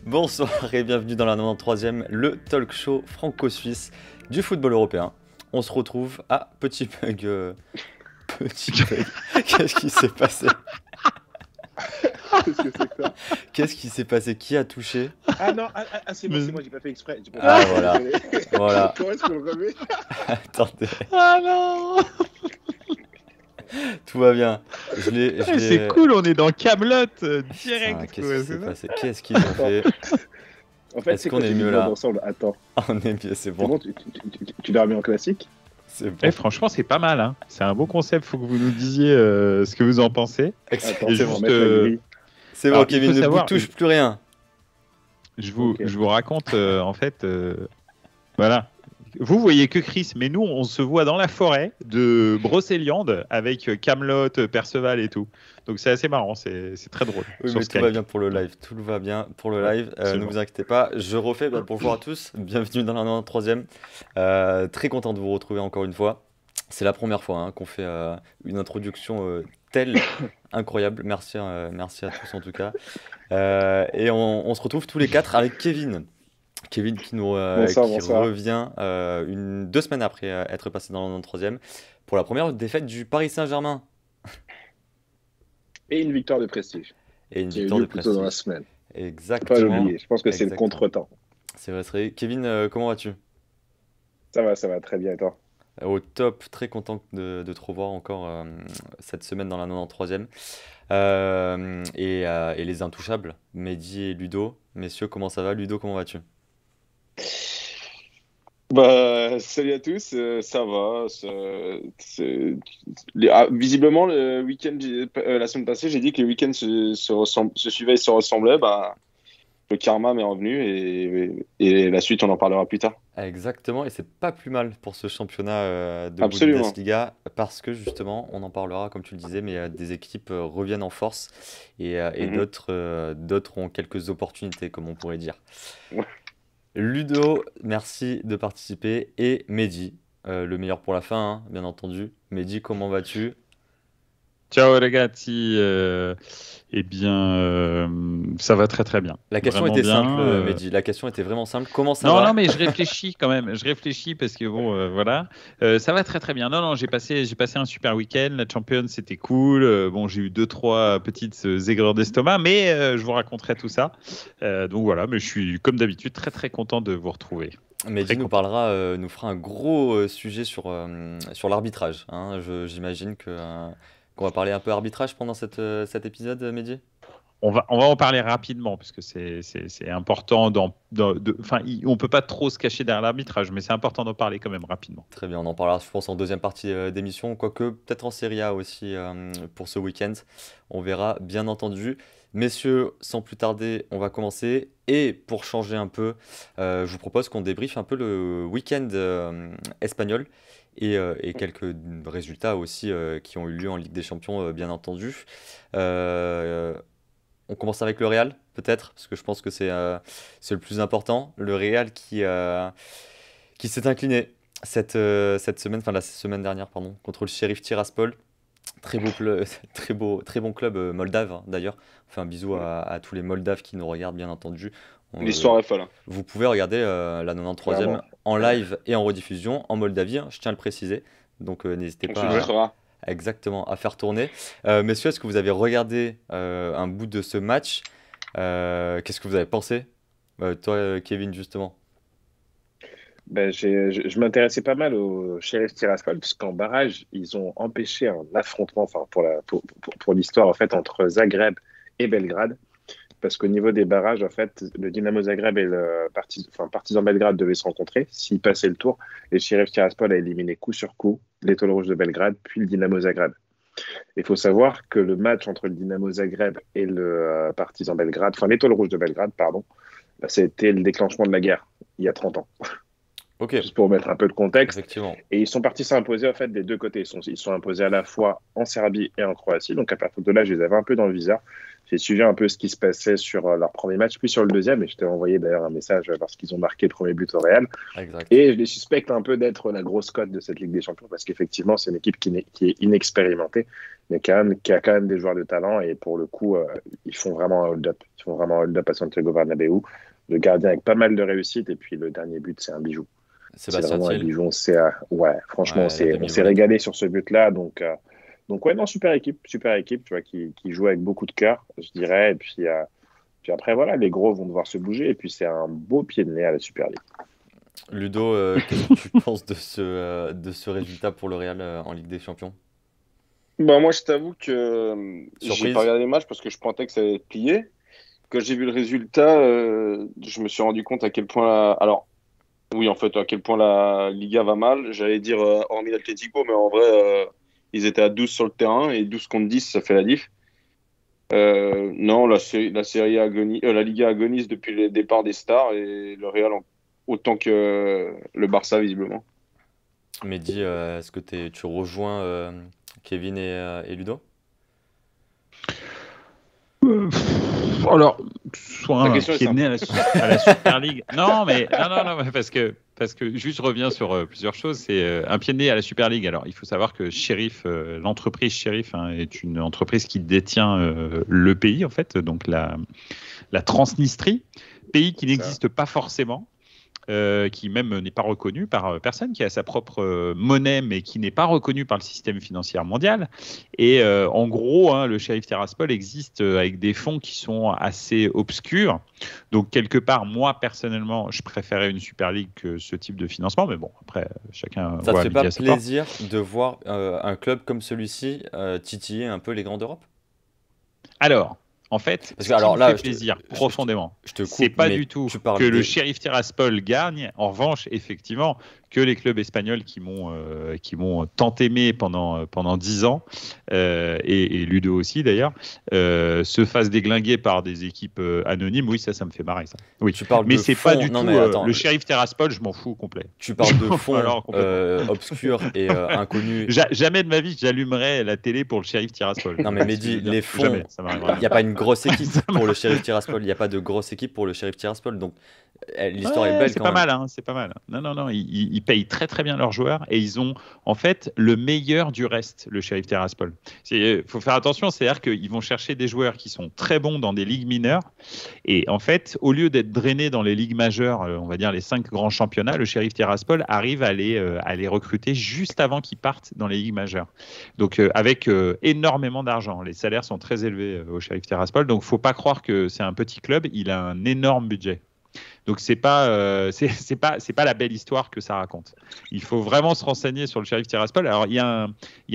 Bonsoir et bienvenue dans la 93e, le talk show franco-suisse du football européen. On se retrouve à petit bug. Qu'est-ce qui s'est passé? Qu'est-ce que c'est que ça? Qu'est-ce qui s'est passé? Qui a touché? Ah non, c'est moi, j'ai pas fait exprès. Voilà. Voilà. Comment est-ce qu'on le remet? Attendez. Ah non. Tout va bien. C'est cool, on est dans Camelot direct. Qu'est-ce qui s'est passé? Qu'est-ce qu'ils ont fait? En fait, est-ce qu'on est mieux là? Ensemble. Attends. On est mieux, c'est bon. Bon, tu l'as remis en classique? C'est bon. Franchement, c'est pas mal. Hein. C'est un beau concept. Faut que vous nous disiez ce que vous en pensez. Attends, Et juste, c'est bon, Kevin, ne vous touche plus rien. Je vous raconte, en fait, voilà. Vous voyez que Chris, mais nous, on se voit dans la forêt de Brocéliande avec Camelot, Perceval et tout. Donc c'est assez marrant, c'est très drôle. Oui, mais tout va bien pour le live. Tout va bien pour le live. Ne vous inquiétez pas. Je refais. Bonjour à tous. Bienvenue dans la 93e. Très content de vous retrouver encore une fois. C'est la première fois qu'on fait une introduction telle incroyable. Merci à tous en tout cas. Et on se retrouve tous les quatre avec Kevin. Kevin qui revient 2 semaines après être passé dans la 93e pour la première défaite du Paris Saint-Germain. Et une victoire de prestige. Et une victoire de prestige. Plutôt dans la semaine. Exactement. Pas l'oublier. Je pense que c'est le contre-temps. C'est vrai. Kevin, comment vas-tu? Ça va très bien et toi? Au top, très content de te revoir encore cette semaine dans la 93e. Et les intouchables, Mehdi et Ludo. Messieurs, comment ça va? Ludo, comment vas-tu? Salut à tous, ça va. Visiblement, le week-end, la semaine passée, j'ai dit que les week-ends se suivaient et se ressemblaient. Le karma m'est revenu et la suite, on en parlera plus tard. Exactement, et c'est pas plus mal pour ce championnat de Absolument. Bundesliga parce que justement, on en parlera comme tu le disais, mais des équipes reviennent en force et d'autres ont quelques opportunités, comme on pourrait dire. Ouais. Ludo, merci de participer, et Mehdi, le meilleur pour la fin, bien entendu. Mehdi, comment vas-tu? Ciao ragazzi, ça va très très bien. La question était simple, Mehdi. La question était vraiment simple. Comment ça va? Non, mais je réfléchis quand même. Je réfléchis parce que voilà, ça va très très bien. Non, j'ai passé un super week-end. La Champions, c'était cool. J'ai eu 2-3 petites aigreurs d'estomac, mais je vous raconterai tout ça. Donc voilà, mais je suis comme d'habitude très très content de vous retrouver. Mehdi nous fera un gros sujet sur l'arbitrage. J'imagine qu'on va parler un peu arbitrage pendant cet épisode, Mehdi. On va en parler rapidement parce que c'est important. On peut pas trop se cacher derrière l'arbitrage, mais c'est important d'en parler quand même rapidement. Très bien, on en parlera, je pense, en deuxième partie d'émission, quoique peut-être en Serie A aussi pour ce week-end. On verra, bien entendu. Messieurs, sans plus tarder, on va commencer. Et pour changer un peu, je vous propose qu'on débriefe un peu le week-end espagnol. Et quelques résultats aussi qui ont eu lieu en Ligue des Champions, bien entendu. On commence avec le Real, peut-être, parce que je pense que c'est le plus important. Le Real qui s'est incliné la semaine dernière, contre le Sheriff Tiraspol. Très bon club moldave, d'ailleurs. On fait un bisou à tous les Moldaves qui nous regardent, bien entendu. L'histoire est folle. Vous pouvez regarder la 93e en live et en rediffusion en Moldavie, je tiens à le préciser. Donc n'hésitez pas à faire tourner. Messieurs, est-ce que vous avez regardé un bout de ce match? Qu'est-ce que vous avez pensé? Toi, Kevin, justement. Je m'intéressais pas mal au Sheriff Tiraspol, puisqu'en barrage, ils ont empêché un affrontement, pour l'histoire, en fait, entre Zagreb et Belgrade. Parce qu'au niveau des barrages, en fait, le Dynamo Zagreb et le Partizan Belgrade devaient se rencontrer. S'ils passaient le tour, les Sheriff Tiraspol a éliminé coup sur coup l'Étoile Rouge de Belgrade, puis le Dynamo Zagreb. Il faut savoir que le match entre le Dynamo Zagreb et le Partizan Belgrade, l'Étoile Rouge de Belgrade, pardon, c'était le déclenchement de la guerre, il y a 30 ans. Ok, juste pour mettre un peu de contexte. effectivement. Et ils sont partis s'imposer en fait des deux côtés. Ils sont imposés à la fois en Serbie et en Croatie. Donc à partir de là, je les avais un peu dans le viseur. J'ai suivi un peu ce qui se passait sur leur premier match, puis sur le deuxième. Et je t'ai envoyé d'ailleurs un message parce qu'ils ont marqué le premier but au Real. Exact. Et je les suspecte un peu d'être la grosse cote de cette Ligue des Champions parce qu'effectivement, c'est une équipe qui est inexpérimentée, mais qui a quand même des joueurs de talent. Et pour le coup, ils font vraiment un hold-up. Ils font vraiment un hold-up à Santiago Bernabéu. Le gardien avec pas mal de réussite. Et puis le dernier but, c'est un bijou. C'est Sébastien vraiment un Thiel. bijou. Ouais, franchement, Ouais, on s'est régalé sur ce but-là. Donc ouais, non, super équipe, tu vois, qui joue avec beaucoup de cœur, je dirais. Et puis après, voilà, les gros vont devoir se bouger. Et puis c'est un beau pied de nez à la Super League. Ludo, qu'est-ce que tu penses de ce résultat pour le Real en Ligue des Champions? Bah, moi, je t'avoue que j'ai Surprise? pas regardé les matchs parce que je pensais que ça allait être plié. Quand j'ai vu le résultat, je me suis rendu compte à quel point alors oui, en fait, à quel point la Liga va mal. J'allais dire hormis l'Atlético, mais en vrai, ils étaient à 12 sur le terrain et 12 contre 10, ça fait la diff. Non, la Liga agonise depuis le départ des stars et le Real autant que le Barça, visiblement. Mehdi, est-ce que tu rejoins Kevin et Ludo? Alors, soit La un question est pied de simple. nez à la Super League. Non, mais mais parce que juste je reviens sur plusieurs choses. C'est un pied de nez à la Super League. Alors, il faut savoir que Sheriff, l'entreprise Sheriff, hein, est une entreprise qui détient le pays, en fait, donc la Transnistrie, pays qui n'existe pas forcément. Qui même n'est pas reconnu par personne, qui a sa propre monnaie, mais qui n'est pas reconnu par le système financier mondial. Et en gros, hein, le Sheriff Tiraspol existe avec des fonds qui sont assez obscurs. Donc, quelque part, moi, personnellement, je préférais une Super League que ce type de financement. Mais bon, après, chacun Ça te voit fait midi pas à sa porte. plaisir de voir un club comme celui-ci titiller un peu les grands d'Europe? Alors, en fait, Parce ce que, qui alors me là, fait plaisir profondément, je te c'est coupe, pas mais du tout tu parles que le des... Sheriff Tiraspol gagne. En revanche, effectivement, que les clubs espagnols qui m'ont tant aimé pendant 10 ans, et Ludo aussi d'ailleurs, se fassent déglinguer par des équipes anonymes. Oui, ça me fait marrer, ça. Oui. Tu parles Mais de c'est pas fonds... du Non, tout mais attends, le Sheriff Tiraspol, je m'en fous complet. tu parles de fonds Alors, complètement. obscurs et inconnus. Jamais de ma vie j'allumerais la télé pour le Sheriff Tiraspol. Non, mais C'est ce que je Mehdi, veux dire. les fonds, Jamais, ça il m'arrivera n'y a pas une grosse équipe Ça pour le Sheriff Tiraspol. Il n'y a pas de grosse équipe pour le Sheriff Tiraspol. Donc, l'histoire est Ouais, belle c'est quand pas même. mal, hein, c'est pas mal. Non, ils payent très très bien leurs joueurs et ils ont en fait le meilleur du reste, le Sheriff Tiraspol. Il faut faire attention, c'est-à-dire qu'ils vont chercher des joueurs qui sont très bons dans des ligues mineures et en fait, au lieu d'être drainé dans les ligues majeures, on va dire les 5 grands championnats, le Sheriff Tiraspol arrive à les recruter juste avant qu'ils partent dans les ligues majeures. Donc avec énormément d'argent, les salaires sont très élevés au Sheriff Tiraspol, donc faut pas croire que c'est un petit club, il a un énorme budget. Donc c'est pas la belle histoire que ça raconte. Il faut vraiment se renseigner sur le Sheriff Tiraspol. Alors il y a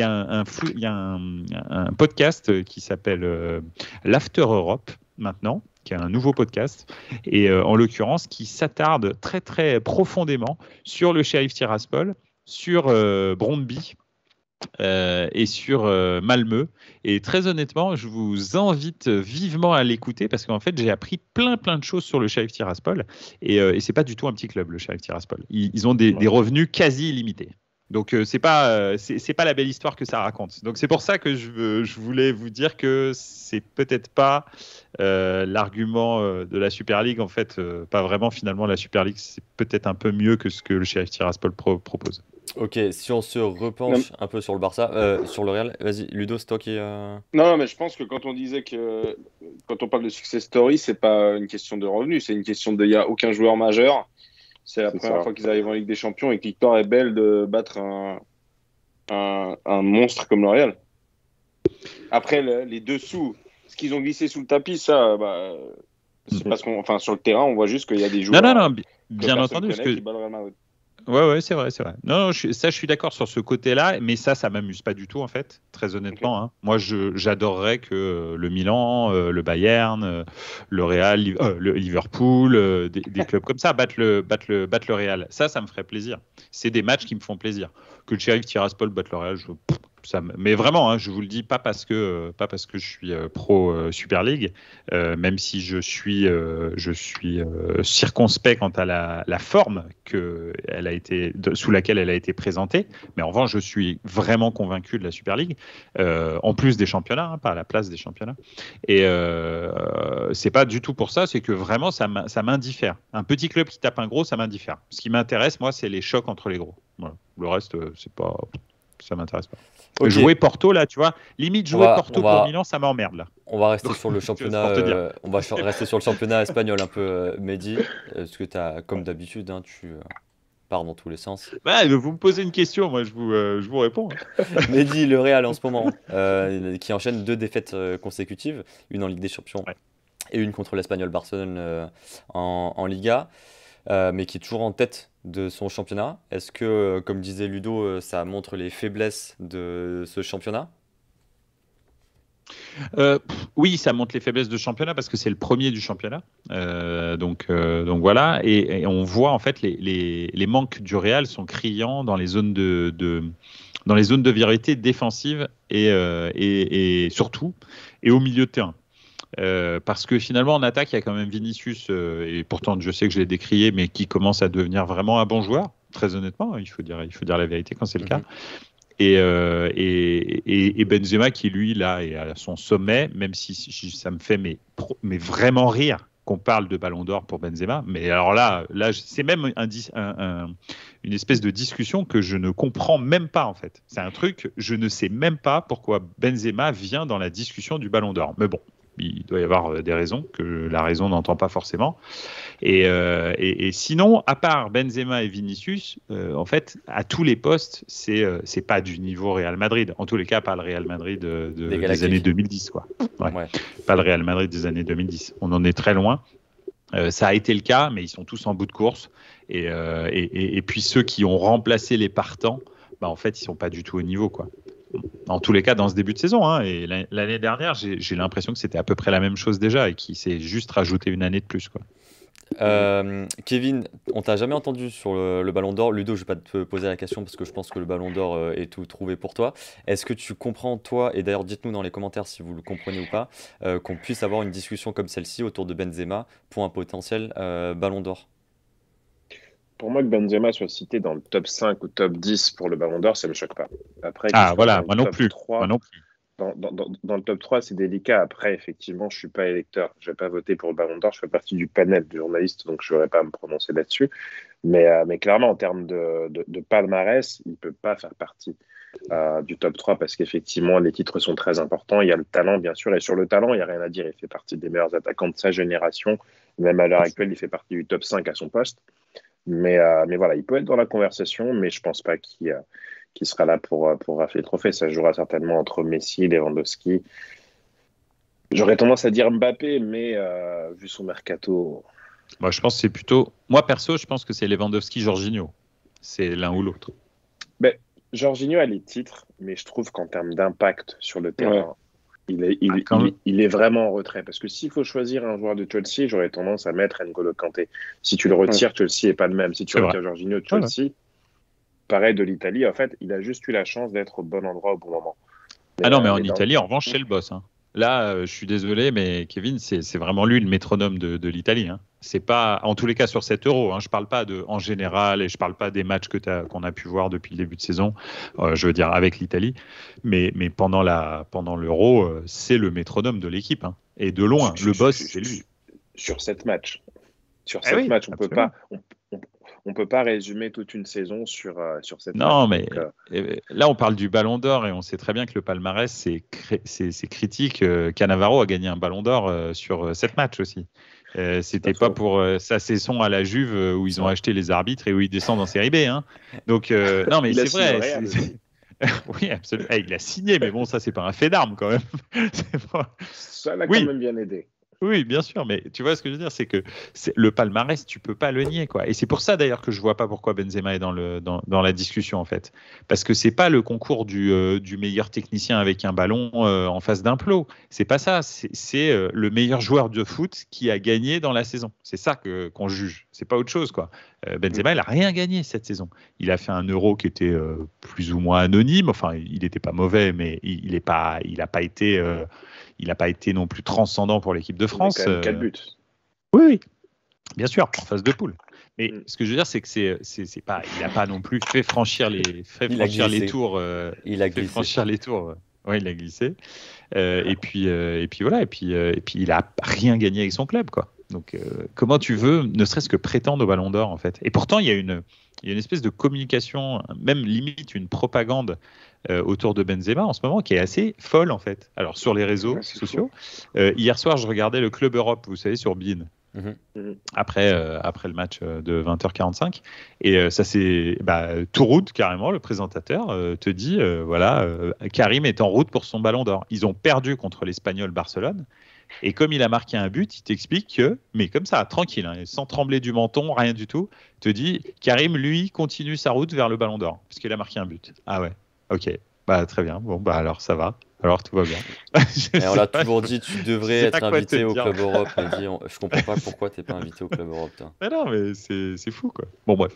un podcast qui s'appelle l'After Europe maintenant, qui est un nouveau podcast et en l'occurrence qui s'attarde très très profondément sur le Sheriff Tiraspol, sur Brøndby. Et sur Malmö. Et très honnêtement, je vous invite vivement à l'écouter parce qu'en fait, j'ai appris plein de choses sur le Sheriff Tiraspol. Et c'est pas du tout un petit club, le Sheriff Tiraspol. Ils ont des revenus quasi illimités. Donc c'est pas la belle histoire que ça raconte. Donc c'est pour ça que je voulais vous dire que c'est peut-être pas l'argument de la Super League. En fait, pas vraiment finalement. La Super League, c'est peut-être un peu mieux que ce que le Sheriff Tiraspol propose. Ok, si on se repenche un peu sur le Barça, sur le Real, vas-y, Ludo, c'est toi qui... Non, mais je pense que quand on disait que quand on parle de success story, c'est pas une question de revenus, c'est une question de il n'y a aucun joueur majeur. C'est la première fois qu'ils arrivent en Ligue des Champions et que l'histoire est belle de battre un monstre comme le Real. Après, les dessous, ce qu'ils ont glissé sous le tapis, ça, c'est parce sur le terrain, on voit juste qu'il y a des joueurs. Non, bien entendu, parce que qui battent le Real Madrid. Ouais, c'est vrai. Non, je suis d'accord sur ce côté-là, mais ça m'amuse pas du tout, en fait, très honnêtement. Okay. Hein. Moi, j'adorerais que le Milan, le Bayern, le Real, le Liverpool, des clubs comme ça battent le Real. Ça me ferait plaisir. C'est des matchs qui me font plaisir. Que le Sheriff Tiraspol batte le Real, Mais vraiment, je vous le dis, pas parce que je suis pro Super League, même si je suis circonspect quant à la forme sous laquelle elle a été présentée. Mais en revanche, je suis vraiment convaincu de la Super League, en plus des championnats, pas à la place des championnats. Et c'est pas du tout pour ça, c'est que vraiment ça m'indiffère. Un petit club qui tape un gros, ça m'indiffère. Ce qui m'intéresse, moi, c'est les chocs entre les gros. Voilà. Le reste, ça m'intéresse pas. Okay. Jouer Porto, là, tu vois, limite jouer Porto pour Milan, ça m'emmerde, là. On va rester sur le championnat. On va rester sur le championnat espagnol un peu, Mehdi. Parce que comme d'habitude, tu pars dans tous les sens. Vous me posez une question, moi je vous réponds. Mehdi, le Real en ce moment, qui enchaîne 2 défaites consécutives, une en Ligue des Champions et une contre l'Espagnol Barcelone en Liga. Mais qui est toujours en tête de son championnat. Est-ce que, comme disait Ludo, ça montre les faiblesses de ce championnat ? Oui, ça montre les faiblesses de championnat parce que c'est le premier du championnat. Donc voilà. Et on voit en fait les manques du Real sont criants dans les zones dans les zones de vérité défensive et surtout et au milieu de terrain. Parce que finalement en attaque il y a quand même Vinicius et pourtant je sais que je l'ai décrié mais qui commence à devenir vraiment un bon joueur, très honnêtement, il faut dire la vérité quand c'est le cas, et Benzema qui lui là est à son sommet, même si ça me fait mais vraiment rire qu'on parle de Ballon d'Or pour Benzema, mais alors là c'est même une espèce de discussion que je ne comprends même pas en fait, c'est un truc, je ne sais même pas pourquoi Benzema vient dans la discussion du Ballon d'Or, mais bon, il doit y avoir des raisons que la raison n'entend pas forcément. Et sinon, à part Benzema et Vinicius, en fait, à tous les postes, c'est pas du niveau Real Madrid. En tous les cas, pas le Real Madrid des années 2010, quoi. Ouais. Pas le Real Madrid des années 2010. On en est très loin. Ça a été le cas, mais ils sont tous en bout de course. Et puis ceux qui ont remplacé les partants, en fait, ils sont pas du tout au niveau, quoi. En tous les cas dans ce début de saison, et l'année dernière j'ai l'impression que c'était à peu près la même chose déjà et qu'il s'est juste rajouté une année de plus, quoi. Kevin, on t'a jamais entendu sur le Ballon d'Or. Ludo, je vais pas te poser la question parce que je pense que le Ballon d'Or est tout trouvé pour toi. Est-ce que tu comprends, toi, et d'ailleurs dites-nous dans les commentaires si vous le comprenez ou pas, qu'on puisse avoir une discussion comme celle-ci autour de Benzema pour un potentiel Ballon d'Or? Pour moi, que Benzema soit cité dans le top 5 ou top 10 pour le Ballon d'Or, ça ne me choque pas. Après, voilà, moi non plus. Dans le top 3, c'est délicat. Après, effectivement, je ne suis pas électeur. Je ne vais pas voter pour le Ballon d'Or. Je fais partie du panel de journalistes, donc je n'aurais pas à me prononcer là-dessus. Mais clairement, en termes de palmarès, il ne peut pas faire partie du top 3 parce qu'effectivement, les titres sont très importants. Il y a le talent, bien sûr. Et sur le talent, il n'y a rien à dire. Il fait partie des meilleurs attaquants de sa génération. Même à l'heure actuelle, il fait partie du top 5 à son poste. Mais voilà, il peut être dans la conversation, mais je ne pense pas qu'il sera là pour rafler le trophée. Ça jouera certainement entre Messi et Lewandowski. J'aurais tendance à dire Mbappé, mais vu son mercato... Moi, je pense que c'est plutôt... Moi, perso, je pense que c'est Lewandowski-Jorginho. C'est l'un ou l'autre. Jorginho a les titres, mais je trouve qu'en termes d'impact sur le terrain... Il est vraiment en retrait. Parce que s'il faut choisir un joueur de Chelsea, j'aurais tendance à mettre N'Golo Kanté. Si tu le retires, Chelsea n'est pas le même. Si tu retires Jorginho de Chelsea, pareil de l'Italie, en fait, il a juste eu la chance d'être au bon endroit au bon moment. Mais en Italie, en revanche, c'est le boss. Là, je suis désolé, mais Kevin, c'est vraiment lui le métronome de l'Italie. C'est pas, en tous les cas, sur cet Euro. Je parle pas en général et je parle pas des matchs qu'on a pu voir depuis le début de saison. Je veux dire avec l'Italie, mais pendant l'Euro, c'est le métronome de l'équipe. Et de loin, le boss, c'est lui. Sur 7 matchs. On peut pas résumer toute une saison sur cette match. Non, mais là, on parle du Ballon d'Or et on sait très bien que le palmarès, c'est critique. Cannavaro a gagné un Ballon d'Or sur 7 matchs aussi. C'était pas pour sa saison à la Juve où ils ont acheté les arbitres et où ils descendent en Série B. Donc, non, mais c'est vrai. Oui, absolument. Il a signé, mais bon, ça, c'est pas un fait d'armes quand même. Ça l'a quand même bien aidé. Oui, bien sûr, mais tu vois ce que je veux dire, c'est que le palmarès, tu peux pas le nier, quoi. Et c'est pour ça d'ailleurs que je vois pas pourquoi Benzema est dans la discussion en fait, parce que c'est pas le concours du meilleur technicien avec un ballon en face d'un plot. C'est pas ça. C'est le meilleur joueur de foot qui a gagné dans la saison. C'est ça qu'on juge. C'est pas autre chose, quoi. Benzema, il a rien gagné cette saison. Il a fait un Euro qui était plus ou moins anonyme. Enfin, il n'était pas mauvais, mais il a pas été non plus transcendant pour l'équipe de France. Il a quand même 4 buts. Oui, bien sûr, en phase de poule. Mais ce que je veux dire, c'est que c'est pas, il n'a pas non plus fait franchir les tours. Il a glissé. Franchir les tours. Ouais, il a glissé. Et puis voilà. Et puis il a rien gagné avec son club, quoi. Donc comment tu veux, ne serait-ce que prétendre au Ballon d'Or en fait. Et pourtant, il y a une espèce de communication, même limite une propagande autour de Benzema en ce moment qui est assez folle en fait. Alors sur les réseaux sociaux. Hier soir, je regardais le Club Europe, vous savez, sur beIN. Après le match de 20h45 et ça c'est Touroud carrément le présentateur te dit voilà Karim est en route pour son Ballon d'Or. Ils ont perdu contre l'Espagnol Barcelone et comme il a marqué un but, il t'explique que, mais comme ça tranquille, hein, sans trembler du menton, rien du tout, te dit Karim lui continue sa route vers le Ballon d'Or parce qu'il a marqué un but. Ah ouais, ok, très bien, bon alors ça va. Alors tout va bien. Et on l'a toujours dit, tu devrais être invité au Club Europe. Je comprends pas pourquoi t'es pas invité au Club Europe. Mais non, mais c'est fou quoi. Bon bref.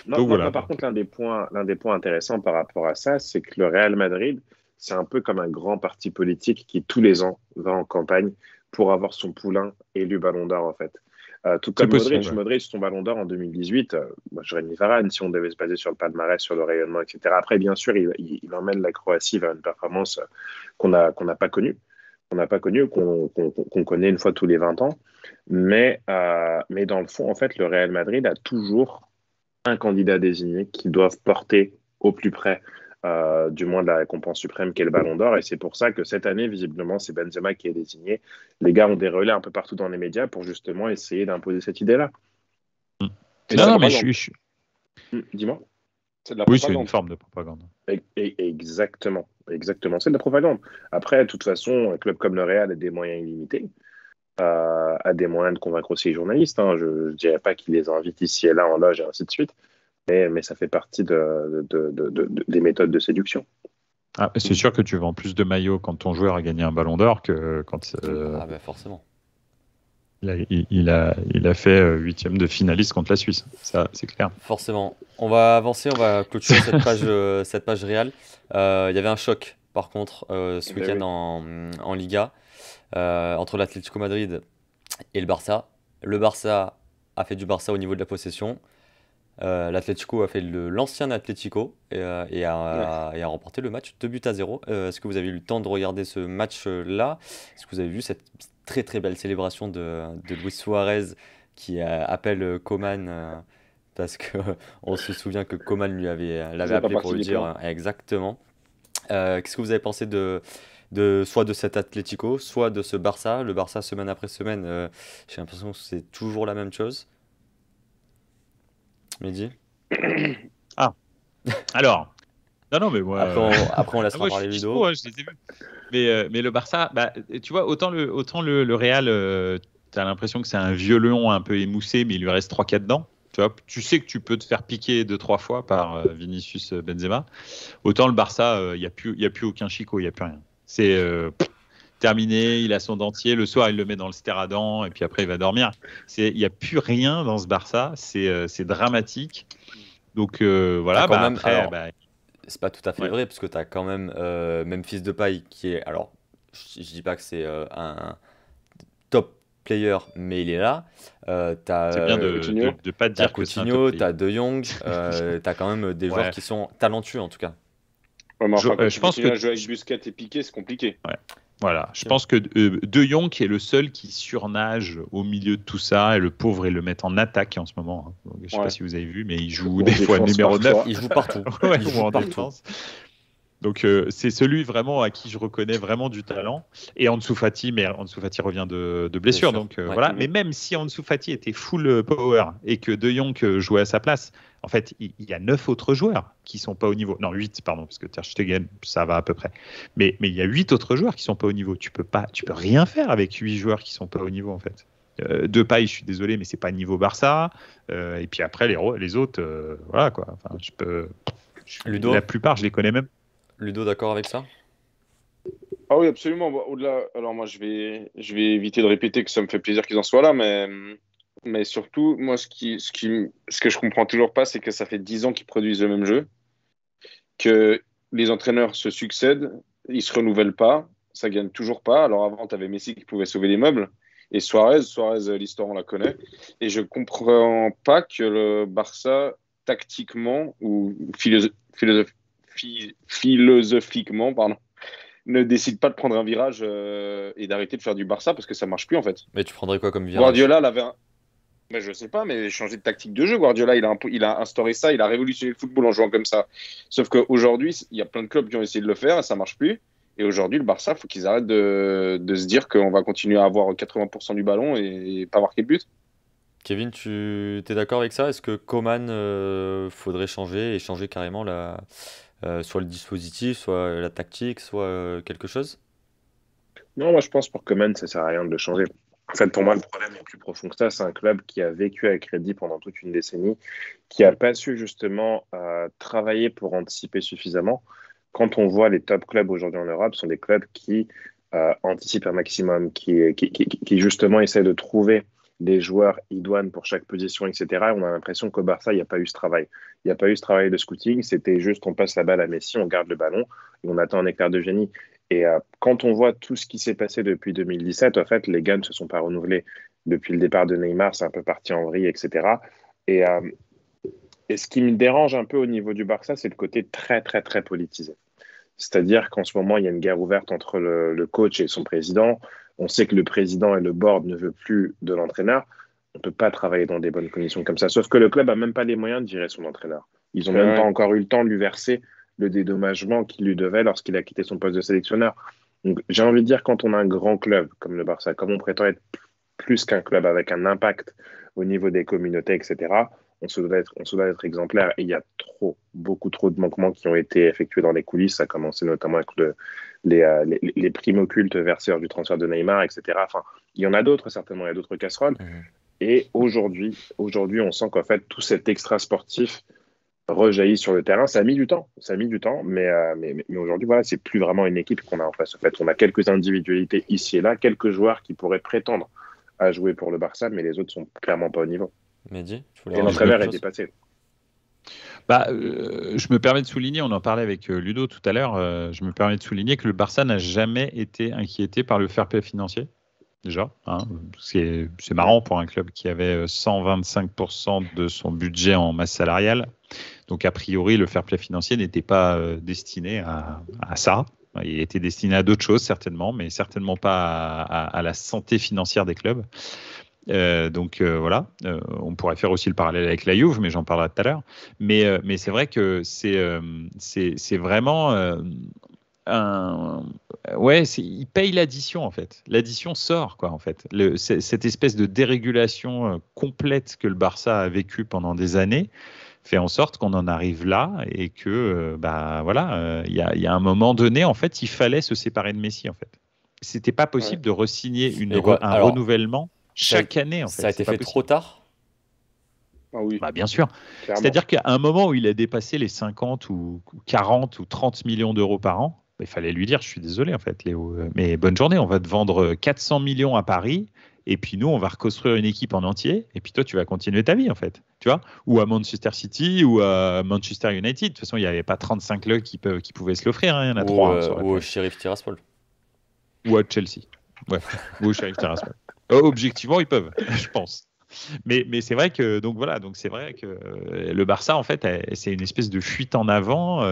Donc, voilà. Par contre, l'un des points intéressants par rapport à ça, c'est que le Real Madrid, c'est un peu comme un grand parti politique qui tous les ans va en campagne pour avoir son poulain élu Ballon d'Or en fait. Tout comme Modric, son Ballon d'Or en 2018, moi j'aurais mis Varane si on devait se baser sur le palmarès, sur le rayonnement, etc. Après, bien sûr, il emmène la Croatie vers une performance qu'on n'a pas connue, qu'on connaît une fois tous les 20 ans. Mais dans le fond, en fait, le Real Madrid a toujours un candidat désigné qui doivent porter au plus près du moins de la récompense suprême qui est le Ballon d'Or. Et c'est pour ça que cette année, visiblement, c'est Benzema qui est désigné. Les gars ont des relais un peu partout dans les médias pour justement essayer d'imposer cette idée-là. Non, mais je suis... Dis-moi. C'est de la propagande. Oui, c'est une forme de propagande. Exactement. C'est de la propagande. Après, de toute façon, un club comme le Real a des moyens illimités. A des moyens de convaincre aussi les journalistes. Hein. Je ne dirais pas qu'ils les invitent ici et là en loge et ainsi de suite. Mais ça fait partie des méthodes de séduction. Ah, c'est sûr que tu vends plus de maillots quand ton joueur a gagné un Ballon d'Or que quand... forcément. Il a fait 8e de finaliste contre la Suisse, ça c'est clair. Forcément. On va avancer, on va clôturer cette page Real. Il y avait un choc par contre ce week-end en Liga entre l'Atlético Madrid et le Barça. Le Barça a fait du Barça au niveau de la possession. L'Atlético a fait l'ancien Atlético et a remporté le match 2-0. Est-ce que vous avez eu le temps de regarder ce match-là? Est-ce que vous avez vu cette très très belle célébration de Luis Suarez qui appelle Coman parce qu'on se souvient que Coman l'avait appelé pour lui dire exactement. Qu'est-ce que vous avez pensé soit de cet Atlético, soit de ce Barça? Le Barça, semaine après semaine, j'ai l'impression que c'est toujours la même chose. Mehdi? Alors, non, mais moi. Après on laissera parler Ludo. Je les ai vus. Mais le Barça, tu vois, autant le Real, tu as l'impression que c'est un vieux lion un peu émoussé, mais il lui reste 3-4 dents. Tu sais que tu peux te faire piquer 2-3 fois par Vinicius Benzema. Autant le Barça, il n'y a plus aucun Chico, il n'y a plus rien. C'est terminé, il a son dentier, le soir il le met dans le stéradent et puis après il va dormir. Il n'y a plus rien dans ce Barça, c'est dramatique. Donc voilà, c'est pas tout à fait vrai parce que tu as quand même Memphis Depay qui est, alors je dis pas que c'est un top player mais il est là. C'est bien de pas dire que c'est un top player. T'as De Jong, t'as quand même des joueurs qui sont talentueux en tout cas. Ouais, mais enfin, je pense que jouer avec Busquets et Piqué, c'est compliqué. Ouais. Voilà, je pense que De Jong est le seul qui surnage au milieu de tout ça et le pauvre, ils le mettent en attaque en ce moment. Je ne sais pas si vous avez vu, mais il joue des fois numéro 9. Il joue partout. Ou en défense. Donc c'est celui vraiment à qui je reconnais vraiment du talent. Et Ansu Fati, mais Ansu Fati revient de blessure, donc voilà. Mais même si Ansu Fati était full power et que De Jong jouait à sa place, en fait, il y a 9 autres joueurs qui sont pas au niveau. Non, 8, pardon, parce que Ter Stegen, ça va à peu près. Mais il y a 8 autres joueurs qui sont pas au niveau. Tu peux rien faire avec 8 joueurs qui sont pas au niveau, en fait. Depay, je suis désolé, mais c'est pas niveau Barça. Et puis après, les autres, voilà quoi. Enfin, Ludo, la plupart, je les connais même. Ludo, d'accord avec ça? Ah oui, absolument. Au-delà, alors moi, je vais éviter de répéter que ça me fait plaisir qu'ils en soient là, mais surtout, moi, ce que je comprends toujours pas, c'est que ça fait 10 ans qu'ils produisent le même jeu, que les entraîneurs se succèdent, ils se renouvellent pas, ça gagne toujours pas. Alors avant, tu avais Messi qui pouvait sauver les meubles, et Suarez, l'histoire, on la connaît. Et je comprends pas que le Barça, tactiquement ou philosophiquement, pardon, ne décide pas de prendre un virage et d'arrêter de faire du Barça parce que ça marche plus en fait. Mais tu prendrais quoi comme virage? Guardiola l'avait mais je sais pas, mais changer de tactique de jeu. Guardiola, il a instauré ça, il a révolutionné le football en jouant comme ça. Sauf qu'aujourd'hui, il y a plein de clubs qui ont essayé de le faire et ça marche plus. Et aujourd'hui, le Barça, il faut qu'ils arrêtent de se dire qu'on va continuer à avoir 80% du ballon et pas marquer de but. Kevin, tu es d'accord avec ça? Est-ce que Coman faudrait changer et changer carrément soit le dispositif, soit la tactique, soit quelque chose? Non, moi je pense pour Coman, ça sert à rien de le changer. En fait, pour moi, le problème est plus profond que ça. C'est un club qui a vécu avec crédit pendant toute une décennie, qui n'a pas su justement travailler pour anticiper suffisamment. Quand on voit les top clubs aujourd'hui en Europe, ce sont des clubs qui anticipent un maximum, qui justement essaient de trouver des joueurs idoines pour chaque position, etc. Et on a l'impression qu'au Barça, il n'y a pas eu ce travail. Il n'y a pas eu ce travail de scouting. C'était juste, on passe la balle à Messi, on garde le ballon et on attend un éclair de génie. Et quand on voit tout ce qui s'est passé depuis 2017, en fait, les gars ne se sont pas renouvelés. Depuis le départ de Neymar, c'est un peu parti en vrille, etc. Et, et ce qui me dérange un peu au niveau du Barça, c'est le côté très, très, très politisé. C'est-à-dire qu'en ce moment, il y a une guerre ouverte entre le coach et son président. On sait que le président et le board ne veulent plus de l'entraîneur. On ne peut pas travailler dans des bonnes conditions comme ça. Sauf que le club n'a même pas les moyens de virer son entraîneur. Ils n'ont même pas encore eu le temps de lui verser le dédommagement qu'il lui devait lorsqu'il a quitté son poste de sélectionneur. Donc, j'ai envie de dire, quand on a un grand club comme le Barça, comme on prétend être plus qu'un club avec un impact au niveau des communautés, etc., on se doit être exemplaire. Et il y a beaucoup trop de manquements qui ont été effectués dans les coulisses. Ça a commencé notamment avec les primes occultes versées lors du transfert de Neymar, etc. Enfin, il y en a d'autres, certainement. Il y a d'autres casseroles. Et aujourd'hui, on sent qu'en fait, tout cet extra sportif rejaillit sur le terrain. Ça a mis du temps, mais aujourd'hui, voilà, c'est plus vraiment une équipe qu'on a en face. En fait, on a quelques individualités ici et là, quelques joueurs qui pourraient prétendre à jouer pour le Barça, mais les autres sont clairement pas au niveau. Mehdi, et l'entraîneur est dépassé. Je me permets de souligner, on en parlait avec Ludo tout à l'heure, je me permets de souligner que le Barça n'a jamais été inquiété par le fair play financier. Déjà, hein, c'est marrant pour un club qui avait 125% de son budget en masse salariale. Donc, a priori, le fair play financier n'était pas destiné à ça. Il était destiné à d'autres choses, certainement, mais certainement pas à la santé financière des clubs. Voilà, on pourrait faire aussi le parallèle avec la Juve, mais j'en parlerai tout à l'heure. Mais c'est vrai que c'est vraiment il paye l'addition en fait. L'addition sort quoi en fait. Cette espèce de dérégulation complète que le Barça a vécu pendant des années fait en sorte qu'on en arrive là et que il y a un moment donné en fait il fallait se séparer de Messi en fait. C'était pas possible de re-signer un renouvellement chaque année en fait. Ça a été fait trop tard. Ah oui. Bien sûr. Clairement. C'est-à-dire qu'à un moment où il a dépassé les 50 ou 40 ou 30 millions d'euros par an, il fallait lui dire, je suis désolé en fait Léo, mais bonne journée, on va te vendre 400 millions à Paris et puis nous on va reconstruire une équipe en entier et puis toi tu vas continuer ta vie en fait, tu vois, ou à Manchester City ou à Manchester United. De toute façon il n'y avait pas 35 clubs qui pouvaient se l'offrir, hein. Il y en a 3. Ou au Sheriff Tiraspol. Ou à Chelsea. Ouais, ou au Sheriff Tiraspol. Objectivement ils peuvent, je pense. Mais c'est vrai que c'est vrai que le Barça en fait c'est une espèce de fuite en avant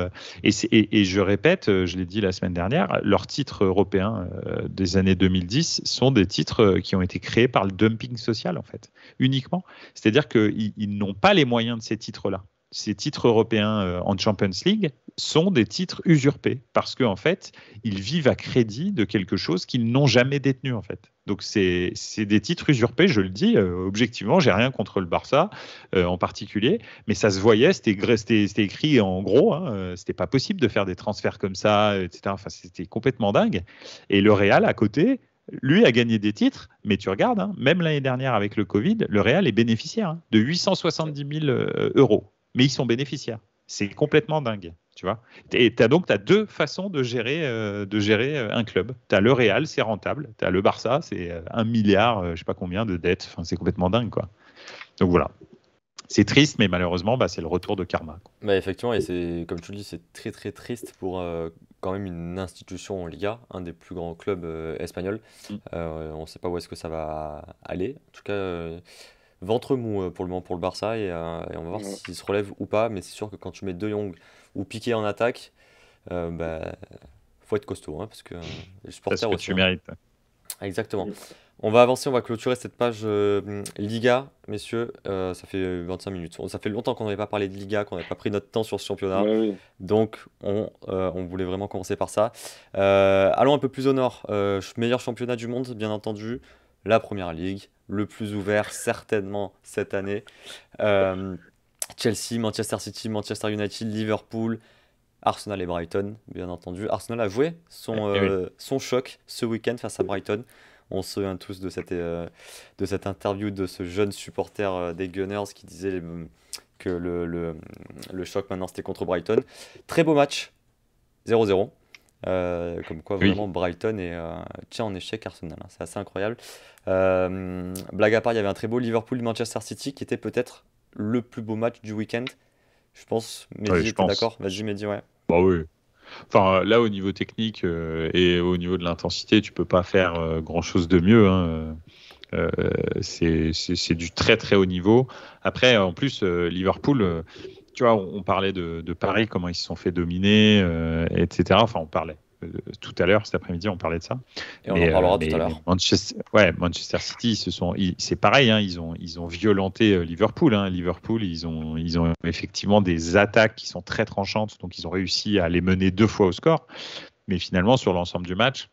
et je répète, je l'ai dit la semaine dernière, leurs titres européens des années 2010 sont des titres qui ont été créés par le dumping social en fait, uniquement. C'est-à-dire qu'ils n'ont pas les moyens de ces titres-là. ces titres européens en Champions League sont des titres usurpés parce qu'en fait, ils vivent à crédit de quelque chose qu'ils n'ont jamais détenu en fait. Donc c'est des titres usurpés, je le dis objectivement, j'ai rien contre le Barça en particulier, mais ça se voyait, c'était écrit en gros, c'était pas possible de faire des transferts comme ça, etc. Enfin, c'était complètement dingue. Et le Real à côté, lui a gagné des titres, mais tu regardes, même l'année dernière avec le Covid, le Real est bénéficiaire de 870 000 euros, mais ils sont bénéficiaires. C'est complètement dingue, tu vois. Et tu as deux façons de gérer un club. Tu as le Real, c'est rentable. Tu as le Barça, c'est 1 milliard, je sais pas combien de dettes. Enfin, c'est complètement dingue, quoi. Donc voilà. C'est triste, mais malheureusement, c'est le retour de karma. Bah, effectivement, et c'est comme tu le dis, c'est très très triste pour quand même une institution en Liga, un des plus grands clubs espagnols. On ne sait pas où est-ce que ça va aller. En tout cas, ventre mou pour le moment pour le Barça et on va voir s'il se relève ou pas. Mais c'est sûr que quand tu mets De Jong ou Piqué en attaque, faut être costaud, parce que les supporters aussi. Tu mérites. Exactement. On va avancer, on va clôturer cette page Liga, messieurs. Ça fait 25 minutes. Ça fait longtemps qu'on n'avait pas parlé de Liga, qu'on n'avait pas pris notre temps sur ce championnat. Oui. Donc, on voulait vraiment commencer par ça. Allons un peu plus au nord. Meilleur championnat du monde, bien entendu. La Première Ligue, le plus ouvert certainement cette année. Chelsea, Manchester City, Manchester United, Liverpool, Arsenal et Brighton, bien entendu. Arsenal a joué son choc ce week-end face à Brighton. On se souvient tous de cette interview de ce jeune supporter des Gunners qui disait que le choc maintenant c'était contre Brighton. Très beau match, 0-0. Comme quoi vraiment Brighton tient en échec Arsenal, c'est assez incroyable. Blague à part, il y avait un très beau Liverpool-Manchester City qui était peut-être le plus beau match du week-end. Je pense, Mehdi était d'accord. Vas-y Mehdi, ouais. Bah oui. Enfin, là, au niveau technique et au niveau de l'intensité, tu peux pas faire grand-chose de mieux. C'est du très très haut niveau. Après, en plus, Liverpool, tu vois, on parlait de Paris, comment ils se sont fait dominer, etc. Enfin, on parlait tout à l'heure, cet après-midi, on parlait de ça. Et on en parlera tout à l'heure. Manchester City, c'est pareil, ils ont violenté Liverpool. Liverpool, ils ont effectivement des attaques qui sont très tranchantes, donc ils ont réussi à les mener 2 fois au score. Mais finalement, sur l'ensemble du match,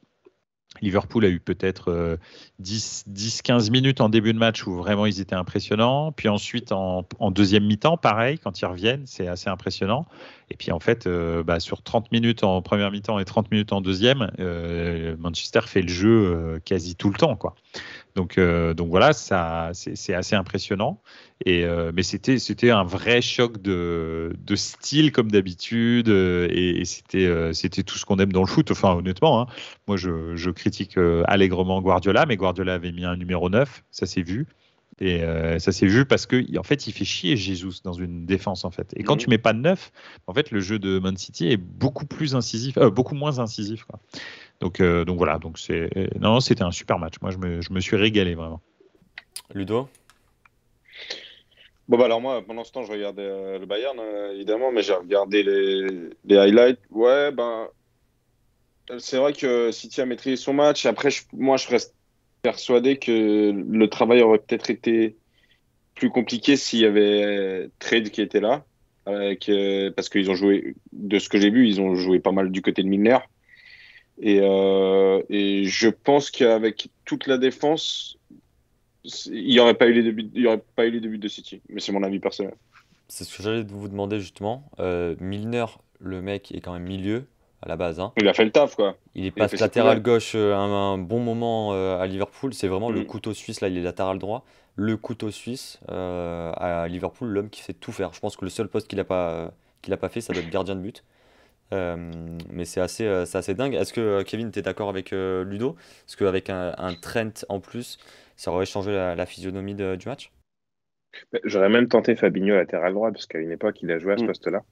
Liverpool a eu peut-être 10-15 minutes en début de match où vraiment ils étaient impressionnants. Puis ensuite, en deuxième mi-temps, pareil, quand ils reviennent, c'est assez impressionnant. Et puis en fait, sur 30 minutes en première mi-temps et 30 minutes en deuxième, Manchester fait le jeu quasi tout le temps, quoi. Donc voilà, c'est assez impressionnant. Mais c'était un vrai choc de style comme d'habitude et c'était tout ce qu'on aime dans le foot. Enfin, honnêtement, moi je critique allègrement Guardiola, mais Guardiola avait mis un numéro 9, ça s'est vu. Et ça s'est vu parce que en fait, il fait chier Jesus dans une défense en fait. Et quand tu mets pas de 9, en fait, le jeu de Man City est beaucoup moins incisif, quoi. Donc voilà, c'était un super match. Moi, je me suis régalé vraiment. Ludo? Bon, alors moi, pendant ce temps, je regardais le Bayern, évidemment, mais j'ai regardé les highlights. Ouais, c'est vrai que City a maîtrisé son match. Après, moi, je reste persuadé que le travail aurait peut-être été plus compliqué s'il y avait Trade qui était là. Parce qu'ils ont joué, de ce que j'ai vu, ils ont joué pas mal du côté de Milner. Et je pense qu'avec toute la défense, il n'y aurait pas eu les débuts de City. Mais c'est mon avis personnel. C'est ce que j'allais vous demander justement. Milner, le mec est quand même milieu à la base. Il a fait le taf, quoi. Il passe latéral gauche un bon moment à Liverpool. C'est vraiment le couteau suisse. Là, il est latéral droit. Le couteau suisse à Liverpool, l'homme qui sait tout faire. Je pense que le seul poste qu'il a pas fait, ça doit être gardien de but. Mais c'est assez dingue. Est-ce que Kevin, tu es d'accord avec Ludo? Est-ce qu'avec un Trent en plus, ça aurait changé la physionomie du match? J'aurais même tenté Fabinho latéral droit, parce qu'à une époque, il a joué à ce poste-là.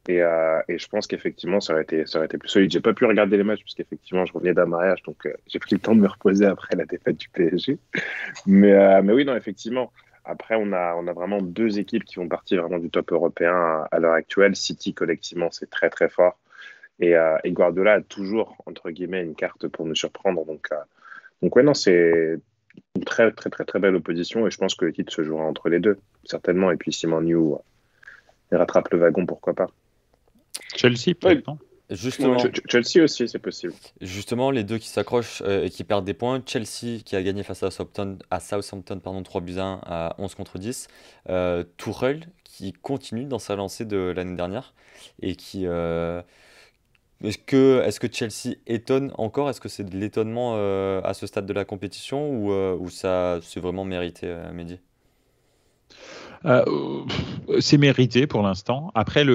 Et je pense qu'effectivement, ça aurait été plus solide. J'ai pas pu regarder les matchs, parce qu'effectivement, je revenais d'un mariage, donc j'ai pris le temps de me reposer après la défaite du PSG. Mais oui, non, effectivement. Après, on a vraiment 2 équipes qui font partie vraiment du top européen à l'heure actuelle. City, collectivement, c'est très, très fort. Et Guardiola a toujours, entre guillemets, une carte pour nous surprendre. Donc ouais, non, c'est une très, très, très, très belle opposition. Et je pense que le titre se jouera entre les deux, certainement. Et puis, si Man U il rattrape le wagon, pourquoi pas. Chelsea, peut-être, non ? Justement, Chelsea aussi, c'est possible. Justement, les deux qui s'accrochent et qui perdent des points. Chelsea qui a gagné face à Southampton, 3-1 à 11 contre 10. Tuchel qui continue dans sa lancée de l'année dernière et qui... Est-ce que Chelsea étonne encore? Est-ce que c'est de l'étonnement à ce stade de la compétition ou ça c'est vraiment mérité, Mehdi? C'est mérité pour l'instant. Après,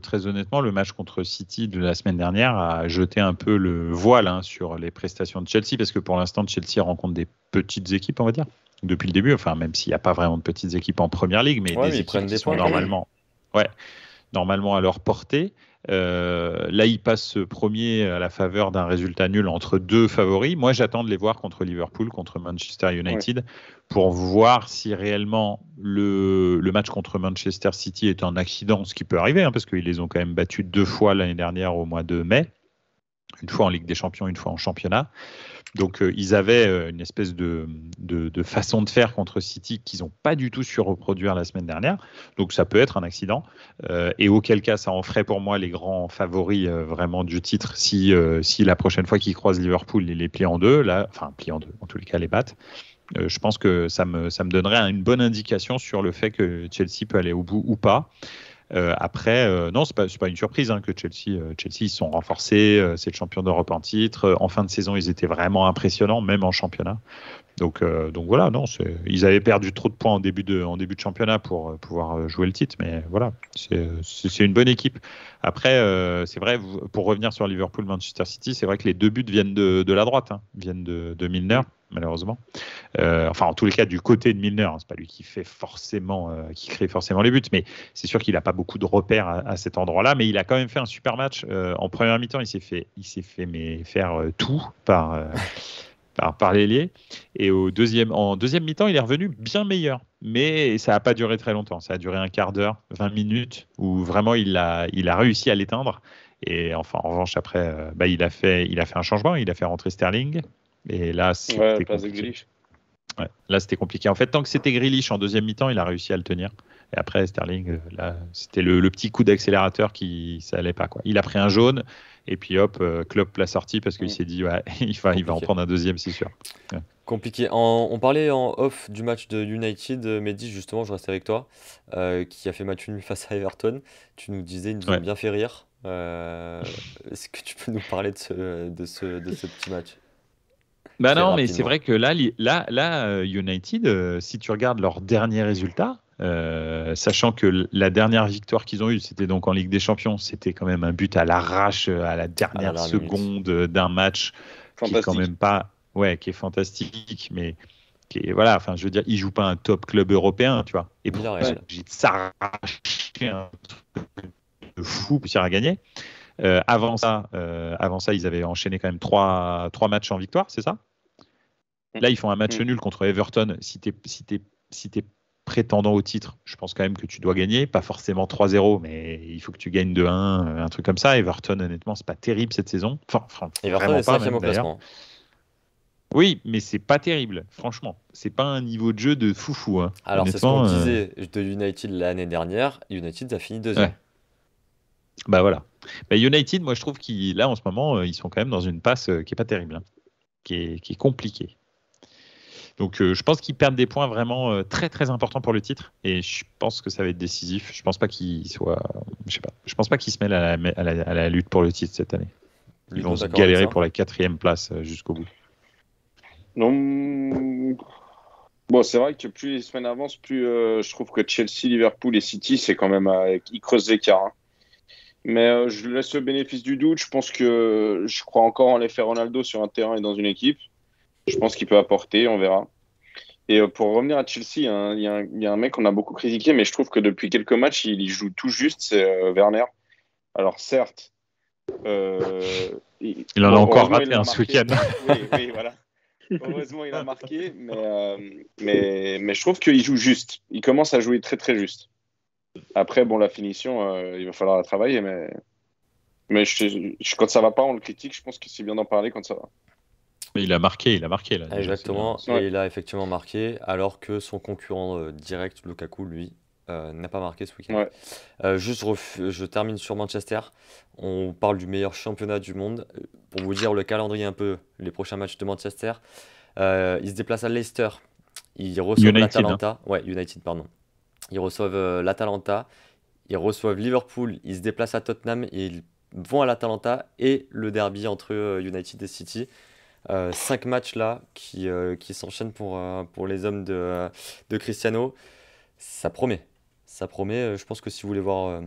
très honnêtement, le match contre City de la semaine dernière a jeté un peu le voile sur les prestations de Chelsea, parce que pour l'instant, Chelsea rencontre des petites équipes, on va dire, depuis le début. Enfin, même s'il n'y a pas vraiment de petites équipes en première ligue, mais des équipes qui sont normalement à leur portée. Là, il passe premier à la faveur d'un résultat nul entre deux favoris. Moi, j'attends de les voir contre Liverpool, contre Manchester United, pour voir si réellement le match contre Manchester City est un accident, ce qui peut arriver, parce qu'ils les ont quand même battus 2 fois l'année dernière au mois de mai, une fois en Ligue des Champions, une fois en championnat. Donc, ils avaient une espèce de façon de faire contre City qu'ils n'ont pas du tout su reproduire la semaine dernière. Donc, ça peut être un accident. Et auquel cas, ça en ferait pour moi les grands favoris vraiment du titre si la prochaine fois qu'ils croisent Liverpool, ils les plient en deux. Plient en deux, en tous les cas, les battent. Je pense que ça me donnerait une bonne indication sur le fait que Chelsea peut aller au bout ou pas. Après, non, c'est pas une surprise que Chelsea ils sont renforcés, c'est le champion d'Europe en titre. En fin de saison, ils étaient vraiment impressionnants, même en championnat. Donc voilà, non, ils avaient perdu trop de points en début de championnat pour pouvoir jouer le titre, mais voilà, c'est une bonne équipe. Après, c'est vrai, pour revenir sur Liverpool-Manchester City, c'est vrai que les 2 buts viennent de la droite, viennent de Milner, malheureusement. Enfin, en tous les cas, du côté de Milner, c'est pas lui qui crée forcément les buts, mais c'est sûr qu'il n'a pas beaucoup de repères à cet endroit-là, mais il a quand même fait un super match. En première mi-temps, il s'est fait faire tout par l'ailier, et en deuxième mi-temps, il est revenu bien meilleur, mais ça n'a pas duré très longtemps. Ça a duré un quart d'heure, 20 minutes, où vraiment il a réussi à l'éteindre. Et enfin, en revanche, après, il a fait un changement, il a fait rentrer Sterling. Et là, c'était compliqué. Là, c'était compliqué. En fait, tant que c'était Grealish en deuxième mi-temps, il a réussi à le tenir. Et après, Sterling, là, c'était le petit coup d'accélérateur ça allait pas, quoi. Il a pris un jaune, et puis hop, Klopp l'a sorti parce qu'il s'est dit, il va en prendre un deuxième, c'est sûr. Ouais. Compliqué. On parlait en off du match de United, Mehdi, justement, je reste avec toi, qui a fait match nul face à Everton. Tu nous disais, ils nous ont bien fait rire. Est-ce que tu peux nous parler de ce petit match? Non, rapidement. Mais c'est vrai que là United, si tu regardes leurs derniers résultats, sachant que la dernière victoire qu'ils ont eue, c'était donc en Ligue des Champions, c'était quand même un but à l'arrache à la dernière seconde d'un match qui est quand même pas, qui est fantastique, mais qui est, voilà, enfin, je veux dire, ils jouent pas un top club européen, tu vois. Et pour s'arracher un truc de fou pour réussir à gagner. Avant ça, ils avaient enchaîné quand même 3 matchs en victoire, c'est ça? Là, ils font un match nul contre Everton. Si t'es prétendant au titre, je pense quand même que tu dois gagner. Pas forcément 3-0, mais il faut que tu gagnes 2-1, un truc comme ça. Everton, honnêtement, c'est pas terrible cette saison. Enfin, Everton est 5e au classement. Oui, mais c'est pas terrible, franchement. C'est pas un niveau de jeu de foufou. Alors, c'est ce qu'on disait de United l'année dernière. United a fini 2e. Bah voilà. United, moi je trouve là en ce moment, ils sont quand même dans une passe qui est pas terrible, qui est compliquée. Donc je pense qu'ils perdent des points vraiment très très importants pour le titre, et je pense que ça va être décisif. Je pense pas qu'ils soient, je pense pas qu'ils se mêlent à la lutte pour le titre cette année. Ils vont se galérer pour la 4e place jusqu'au bout. Non. Bon, c'est vrai que plus les semaines avancent, plus je trouve que Chelsea, Liverpool et City, c'est quand même ils creusent l'écart. Mais je laisse le bénéfice du doute. Je crois encore en l'effet Ronaldo sur un terrain et dans une équipe. Je pense qu'il peut apporter, on verra. Et pour revenir à Chelsea, il y a un mec qu'on a beaucoup critiqué, mais je trouve que depuis quelques matchs, il joue tout juste, c'est Werner. Alors certes, il en a encore raté un ce week-end. Oui, voilà. Heureusement, il a marqué, mais je trouve qu'il joue juste. Il commence à jouer très très juste. Après, bon, la finition, il va falloir la travailler, mais quand ça va pas, on le critique. Je pense que c'est bien d'en parler quand ça va. Mais il a marqué là. Exactement, et il a effectivement marqué, alors que son concurrent direct, Lukaku, lui, n'a pas marqué ce week-end. Ouais. Juste, je termine sur Manchester. On parle du meilleur championnat du monde. Pour vous dire le calendrier un peu, les prochains matchs de Manchester. Ils se déplacent à Leicester. Ils reçoivent l'Atalanta. Ouais, United, pardon. Ils reçoivent l'Atalanta. Ils reçoivent Liverpool. Ils se déplacent à Tottenham et ils vont à l'Atalanta et le derby entre United et City. 5 matchs là qui s'enchaînent pour les hommes de Cristiano. Ça promet. Je pense que si vous voulez voir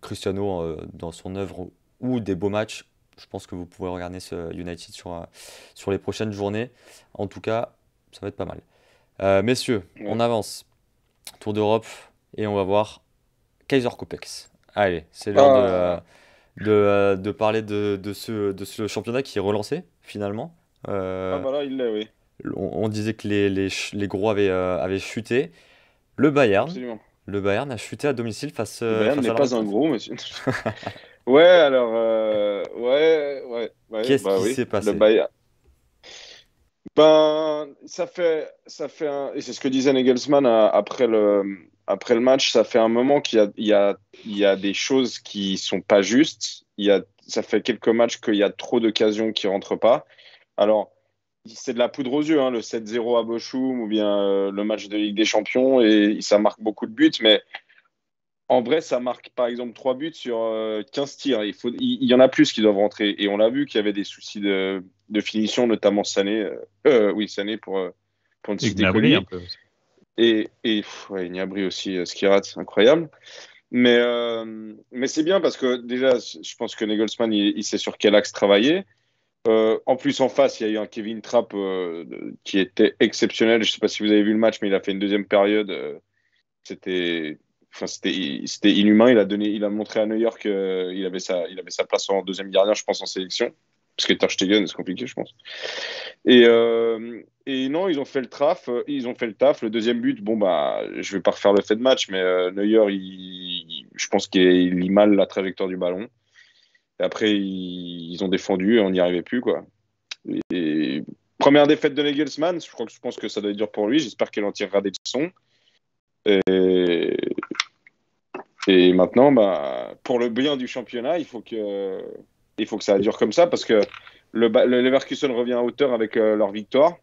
Cristiano dans son œuvre ou des beaux matchs, je pense que vous pouvez regarder ce United sur les prochaines journées. En tout cas, ça va être pas mal. Messieurs, on avance. Tour d'Europe et on va voir Kaiser Coupex. Allez, c'est l'heure de parler de ce championnat qui est relancé finalement. Là, il l'est, oui. On disait que les gros avaient chuté. Le Bayern a chuté à domicile face à le Bayern n'est pas un gros, monsieur. Ouais, alors, ouais. Qu'est-ce qui s'est passé? Le Bayern. Ça fait et c'est ce que disait Nagelsmann après le match, ça fait un moment qu'il y a des choses qui sont pas justes. Ça fait quelques matchs qu'il y a trop d'occasions qui rentrent pas. Alors, c'est de la poudre aux yeux, hein, le 7-0 à Bochum ou bien le match de Ligue des Champions, et ça marque beaucoup de buts, mais en vrai, ça marque par exemple 3 buts sur 15 tirs. Il y en a plus qui doivent rentrer, et on l'a vu qu'il y avait des soucis de finition, notamment Sané. Sané pour ne citer que lui. Et Gnabry aussi, ce qu'il rate, c'est incroyable. Mais c'est bien parce que déjà, je pense que Nagelsmann, il sait sur quel axe travailler. En plus, en face, il y a eu un Kevin Trapp qui était exceptionnel. Je ne sais pas si vous avez vu le match, mais il a fait une deuxième période. C'était inhumain. Il a montré à Neuer qu'il avait sa place en deuxième gardien, je pense, en sélection. Parce que Ter Stegen, c'est compliqué, je pense. Et non, ils ont fait le taf. Le deuxième but, je vais pas refaire le fait de match, mais Neuer, je pense qu'il lit mal la trajectoire du ballon. Et après, ils ont défendu et on n'y arrivait plus, quoi. Et première défaite de Nagelsmann, je pense que ça doit être dur pour lui. J'espère qu'il en tirera des leçons. Et maintenant, pour le bien du championnat, il faut que ça dure comme ça, parce que le Leverkusen revient à hauteur avec leur victoire.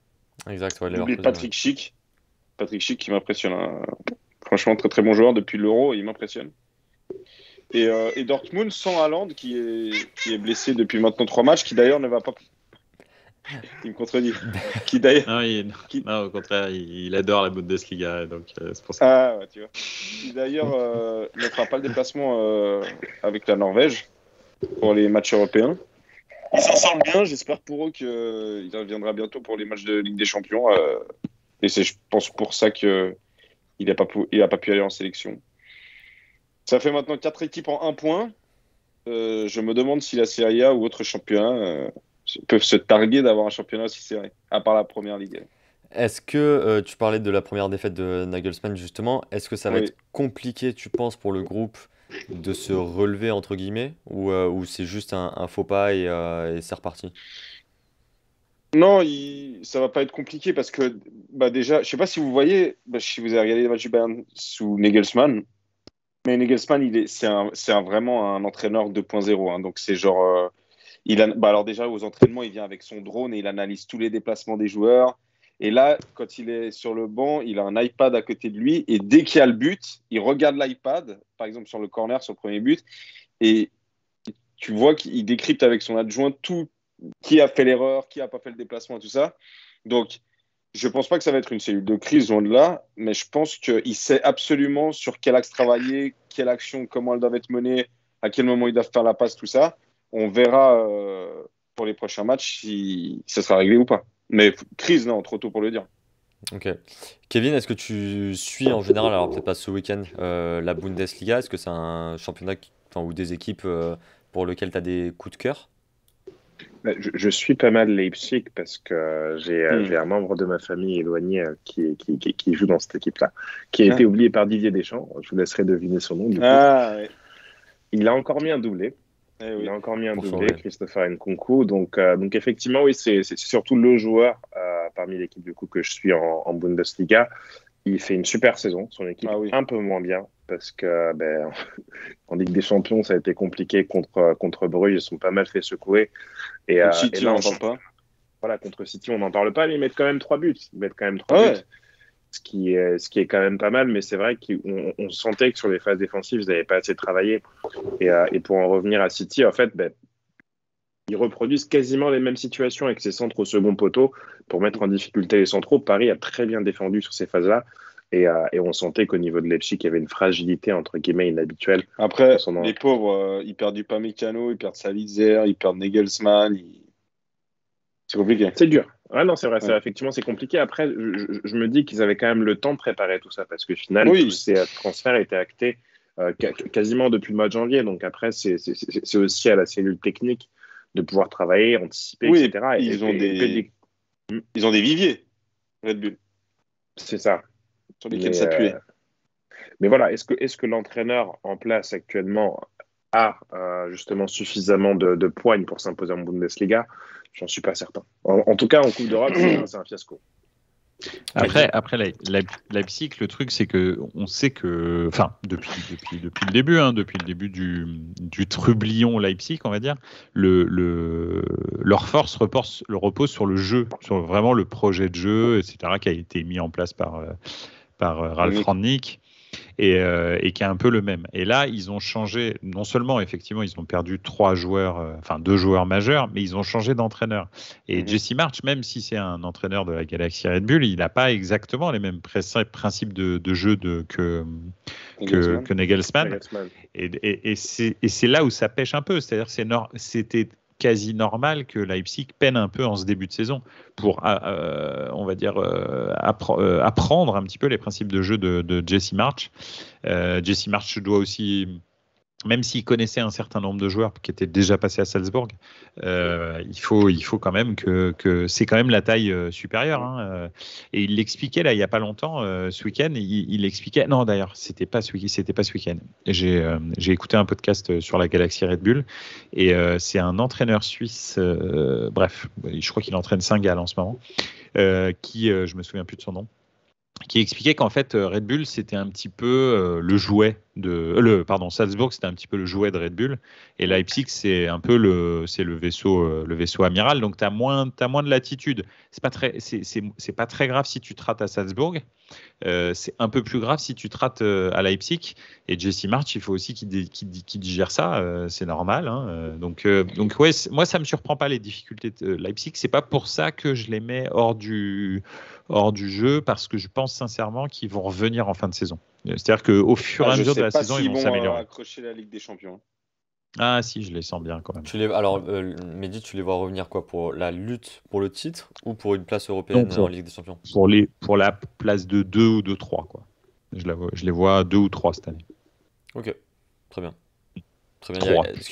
Exact, ouais. J'oublie Patrick Schick qui m'impressionne. Hein. Franchement, très très bon joueur depuis l'Euro, il m'impressionne. Et Dortmund sans Haaland qui est blessé depuis maintenant 3 matchs, qui d'ailleurs ne va pas. Il me contredit. Qui d'ailleurs. Non, au contraire, il adore la Bundesliga, donc c'est pour ça. Ah ouais, tu vois. Qui d'ailleurs ne fera pas le déplacement avec la Norvège pour les matchs européens. Ils s'en sortent bien, j'espère pour eux qu'il reviendra bientôt pour les matchs de Ligue des Champions. Et c'est, je pense, pour ça qu'il n'a pas pu aller en sélection. Ça fait maintenant 4 équipes en 1 point. Je me demande si la Serie A ou autre championnat peuvent se targuer d'avoir un championnat aussi serré, à part la Première Ligue. Est-ce que tu parlais de la première défaite de Nagelsmann, justement, est-ce que ça va être compliqué, tu penses, pour le groupe de se relever, entre guillemets, ou c'est juste un faux pas et c'est reparti? Non, ça va pas être compliqué parce que déjà, je sais pas si vous voyez, si vous avez regardé les matchs du Bayern sous Nagelsmann, mais Nagelsmann, c'est vraiment un entraîneur 2.0. Hein, donc c'est genre, alors déjà aux entraînements, il vient avec son drone et il analyse tous les déplacements des joueurs. Et là, quand il est sur le banc, il a un iPad à côté de lui. Et dès qu'il y a le but, il regarde l'iPad, par exemple sur le corner, sur le premier but. Et tu vois qu'il décrypte avec son adjoint tout, qui a fait l'erreur, qui n'a pas fait le déplacement, tout ça. Donc, je ne pense pas que ça va être une cellule de crise, loin de là. Mais je pense qu'il sait absolument sur quel axe travailler, quelle action, comment elles doivent être menées, à quel moment ils doivent faire la passe, tout ça. On verra pour les prochains matchs si ça sera réglé ou pas. Mais crise, non, trop tôt pour le dire. Ok. Kevin, est-ce que tu suis en général, alors peut-être pas ce week-end, la Bundesliga? Est-ce que c'est un championnat ou des équipes pour lesquelles tu as des coups de cœur? Je suis pas mal Leipzig parce que j'ai un membre de ma famille éloigné qui joue dans cette équipe-là, qui a été oublié par Didier Deschamps. Je vous laisserai deviner son nom. Ouais. Il a encore mis un doublé. Il a encore mis un doublé, Christopher Nkunku. Donc effectivement, oui, c'est surtout le joueur parmi l'équipe du coup que je suis en Bundesliga. il fait une super saison. Son équipe un peu moins bien parce que en Ligue des Champions, ça a été compliqué contre Bruges. Ils sont pas mal fait secouer. Et City, là, on n'en parle pas. Voilà, contre City, on n'en parle pas. Mais ils mettent quand même 3 buts. Ils mettent quand même 3 buts. Ce qui est quand même pas mal. Mais c'est vrai qu'on sentait que sur les phases défensives, ils n'avaient pas assez travaillé. Et pour en revenir à City, en fait, ils reproduisent quasiment les mêmes situations avec ses centres au second poteau pour mettre en difficulté les centraux. Paris a très bien défendu sur ces phases-là. Et on sentait qu'au niveau de Leipzig, il y avait une fragilité, entre guillemets, inhabituelle. Après, les pauvres, ils perdent du Upamecano, ils perdent Salitzer, ils perdent Nagelsmann. C'est compliqué. C'est dur. Ah non, c'est vrai, effectivement, c'est compliqué. Après, je me dis qu'ils avaient quand même le temps de préparer tout ça, parce que finalement, tous ces transferts étaient actés quasiment depuis le mois de janvier. Donc après, c'est aussi à la cellule technique de pouvoir travailler, anticiper, etc. Ils ont des viviers, Red Bull. C'est ça. Sur lesquels s'appuyer. Mais voilà, est-ce que l'entraîneur en place actuellement a justement suffisamment de poigne pour s'imposer en Bundesliga? J'en suis pas certain. En tout cas, en Coupe d'Europe, c'est un fiasco. Après Leipzig, le truc, c'est que on sait que, enfin, depuis le début, depuis le début du trublion Leipzig, on va dire, leur force repose sur le jeu, sur vraiment le projet de jeu, etc., qui a été mis en place par Ralf Rangnick. Et qui est un peu le même. Et là, ils ont changé, non seulement, effectivement, ils ont perdu 2 joueurs majeurs, mais ils ont changé d'entraîneur. Et Jesse Marsch, même si c'est un entraîneur de la Galaxy Red Bull, il n'a pas exactement les mêmes principes de jeu que Nagelsmann. Et c'est là où ça pêche un peu. C'est-à-dire c'était quasi normal que Leipzig peine un peu en ce début de saison pour, on va dire, apprendre un petit peu les principes de jeu de Jesse Marsch. Jesse Marsch doit aussi, même s'il connaissait un certain nombre de joueurs qui étaient déjà passés à Salzbourg, il faut quand même que c'est quand même la taille supérieure. Et il l'expliquait là il y a pas longtemps, ce week-end. Il expliquait. Non, d'ailleurs, c'était pas ce week-end. J'ai écouté un podcast sur la Galaxy Red Bull et c'est un entraîneur suisse. Bref, je crois qu'il entraîne Saint-Gall en ce moment. Je me souviens plus de son nom. Qui expliquait qu'en fait Red Bull c'était un petit peu le jouet Salzbourg c'était un petit peu le jouet de Red Bull et Leipzig c'est un peu le vaisseau amiral, donc tu as moins de latitude. C'est pas très grave si tu te rates à Salzbourg, c'est un peu plus grave si tu te rates à Leipzig, et Jesse Marsch il faut aussi qu'il digère ça, c'est normal, donc ouais, moi ça me surprend pas les difficultés de Leipzig, c'est pas pour ça que je les mets hors du jeu, parce que je pense sincèrement qu'ils vont revenir en fin de saison. C'est-à-dire qu'au fur et à mesure de la saison, ils vont s'améliorer. Accrocher la Ligue des Champions. Ah si, je les sens bien quand même. Alors, Mehdi, tu les vois revenir quoi, pour la lutte pour le titre ou pour une place européenne en Ligue des Champions? Pour la place de 2 ou de 3, quoi. Je les vois 2 ou 3 cette année. Ok, très bien. Très bien. 3, est-ce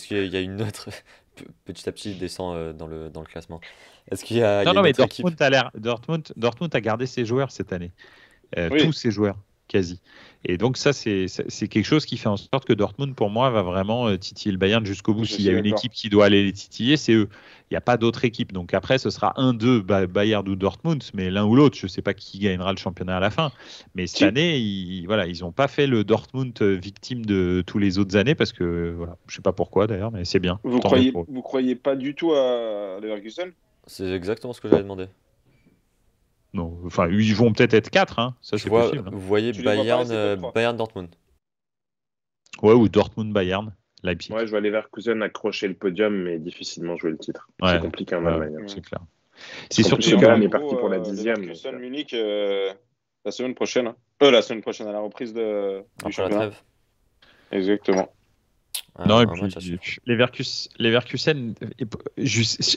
qu'il y a une autre petit à petit descend dans le classement? Est-ce qu'il y a Non, mais équipe... Dortmund a gardé ses joueurs cette année. Tous ses joueurs, quasi. Et donc ça, c'est quelque chose qui fait en sorte que Dortmund, pour moi, va vraiment titiller le Bayern jusqu'au bout. S'il y a une équipe qui doit aller les titiller, c'est eux. Il n'y a pas d'autre équipe. Donc après, ce sera 1-2 Bayern ou Dortmund, mais l'un ou l'autre. Je ne sais pas qui gagnera le championnat à la fin. Mais cette année, ils n'ont pas fait le Dortmund victime de tous les autres années, parce que, voilà, je ne sais pas pourquoi d'ailleurs, mais c'est bien. Vous croyez pas du tout à Leverkusen? C'est exactement ce que j'avais demandé. Non, enfin, ils vont peut-être être 4, ça c'est possible. Vous voyez Bayern Dortmund. Ouais, ou Dortmund Bayern, Leipzig. Ouais, je vois Leverkusen accrocher le podium, mais difficilement jouer le titre. C'est compliqué en Allemagne. C'est clair. C'est surtout qu'on est parti pour la 10e. Leverkusen Munich la semaine prochaine. La semaine prochaine, à la reprise du championnat. Exactement. Non, et puis Leverkusen,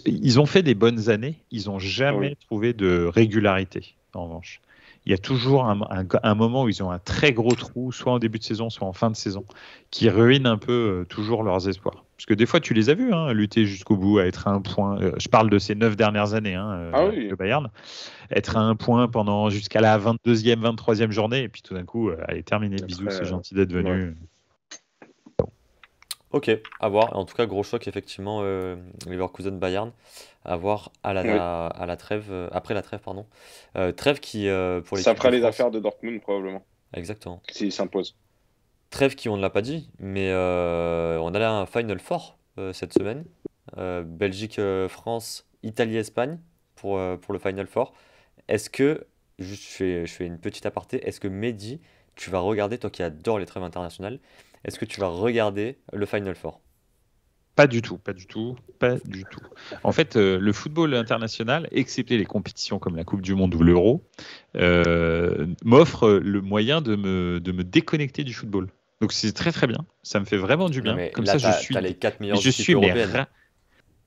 ils ont fait des bonnes années, ils n'ont jamais trouvé de régularité, en revanche. Il y a toujours un moment où ils ont un très gros trou, soit en début de saison, soit en fin de saison, qui ruine un peu toujours leurs espoirs. Parce que des fois, tu les as vus lutter jusqu'au bout, à être à un point. Je parle de ces 9 dernières années, le Bayern. Être à un point jusqu'à la 22e, 23e journée, et puis tout d'un coup, elle est terminée. Bisous, c'est gentil d'être venu. Ok, à voir. En tout cas, gros choc, effectivement, Leverkusen-Bayern. À voir à la trêve, après la trêve, pardon. Trêve qui, pour Ça l'équipe fera de les France. affaires de Dortmund, probablement, Exactement. s'il s'impose. Trêve qui, on ne l'a pas dit, mais on a un Final Four cette semaine. Belgique, France, Italie, Espagne pour le Final Four. Est-ce que, juste je fais une petite aparté, est-ce que Mehdi, tu vas regarder, toi qui adore les trêves internationales, est-ce que tu vas regarder le Final Four? Pas du tout, pas du tout, pas du tout. En fait, le football international, excepté les compétitions comme la Coupe du Monde ou l'Euro, m'offre le moyen de me déconnecter du football. Donc c'est très très bien, ça me fait vraiment du Non, bien. mais Comme là, ça, t'as les 4 meilleures je équipes suis européennes.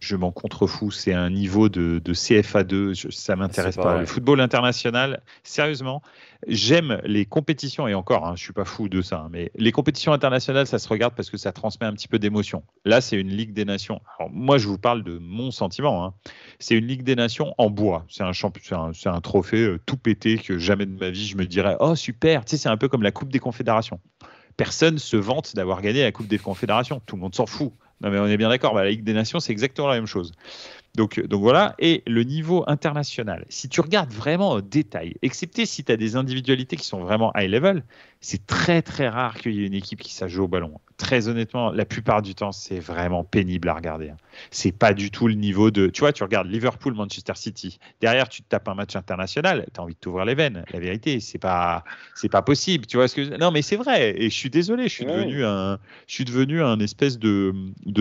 je m'en contrefous. C'est un niveau de CFA2, ça m'intéresse C'est pas pas. vrai. Le football international, sérieusement, j'aime les compétitions, et encore, je suis pas fou de ça, mais les compétitions internationales, ça se regarde parce que ça transmet un petit peu d'émotion. Là, c'est une Ligue des Nations. Alors, moi, je vous parle de mon sentiment. C'est une Ligue des Nations en bois. C'est un trophée tout pété que jamais de ma vie je me dirais, oh super, tu sais, c'est un peu comme la Coupe des Confédérations. Personne se vante d'avoir gagné la Coupe des Confédérations. Tout le monde s'en fout. Non, mais on est bien d'accord. La Ligue des Nations, c'est exactement la même chose. Donc voilà. Et le niveau international, si tu regardes vraiment au détail, excepté si tu as des individualités qui sont vraiment high level, c'est très très rare qu'il y ait une équipe qui sache jouer au ballon. Très honnêtement, la plupart du temps, c'est vraiment pénible à regarder. C'est pas du tout le niveau de. Tu vois, tu regardes Liverpool, Manchester City. Derrière, tu te tapes un match international, tu as envie de t'ouvrir les veines. La vérité, c'est pas possible. Tu vois ce que. Non, mais c'est vrai. Et je suis désolé, je suis devenu un espèce de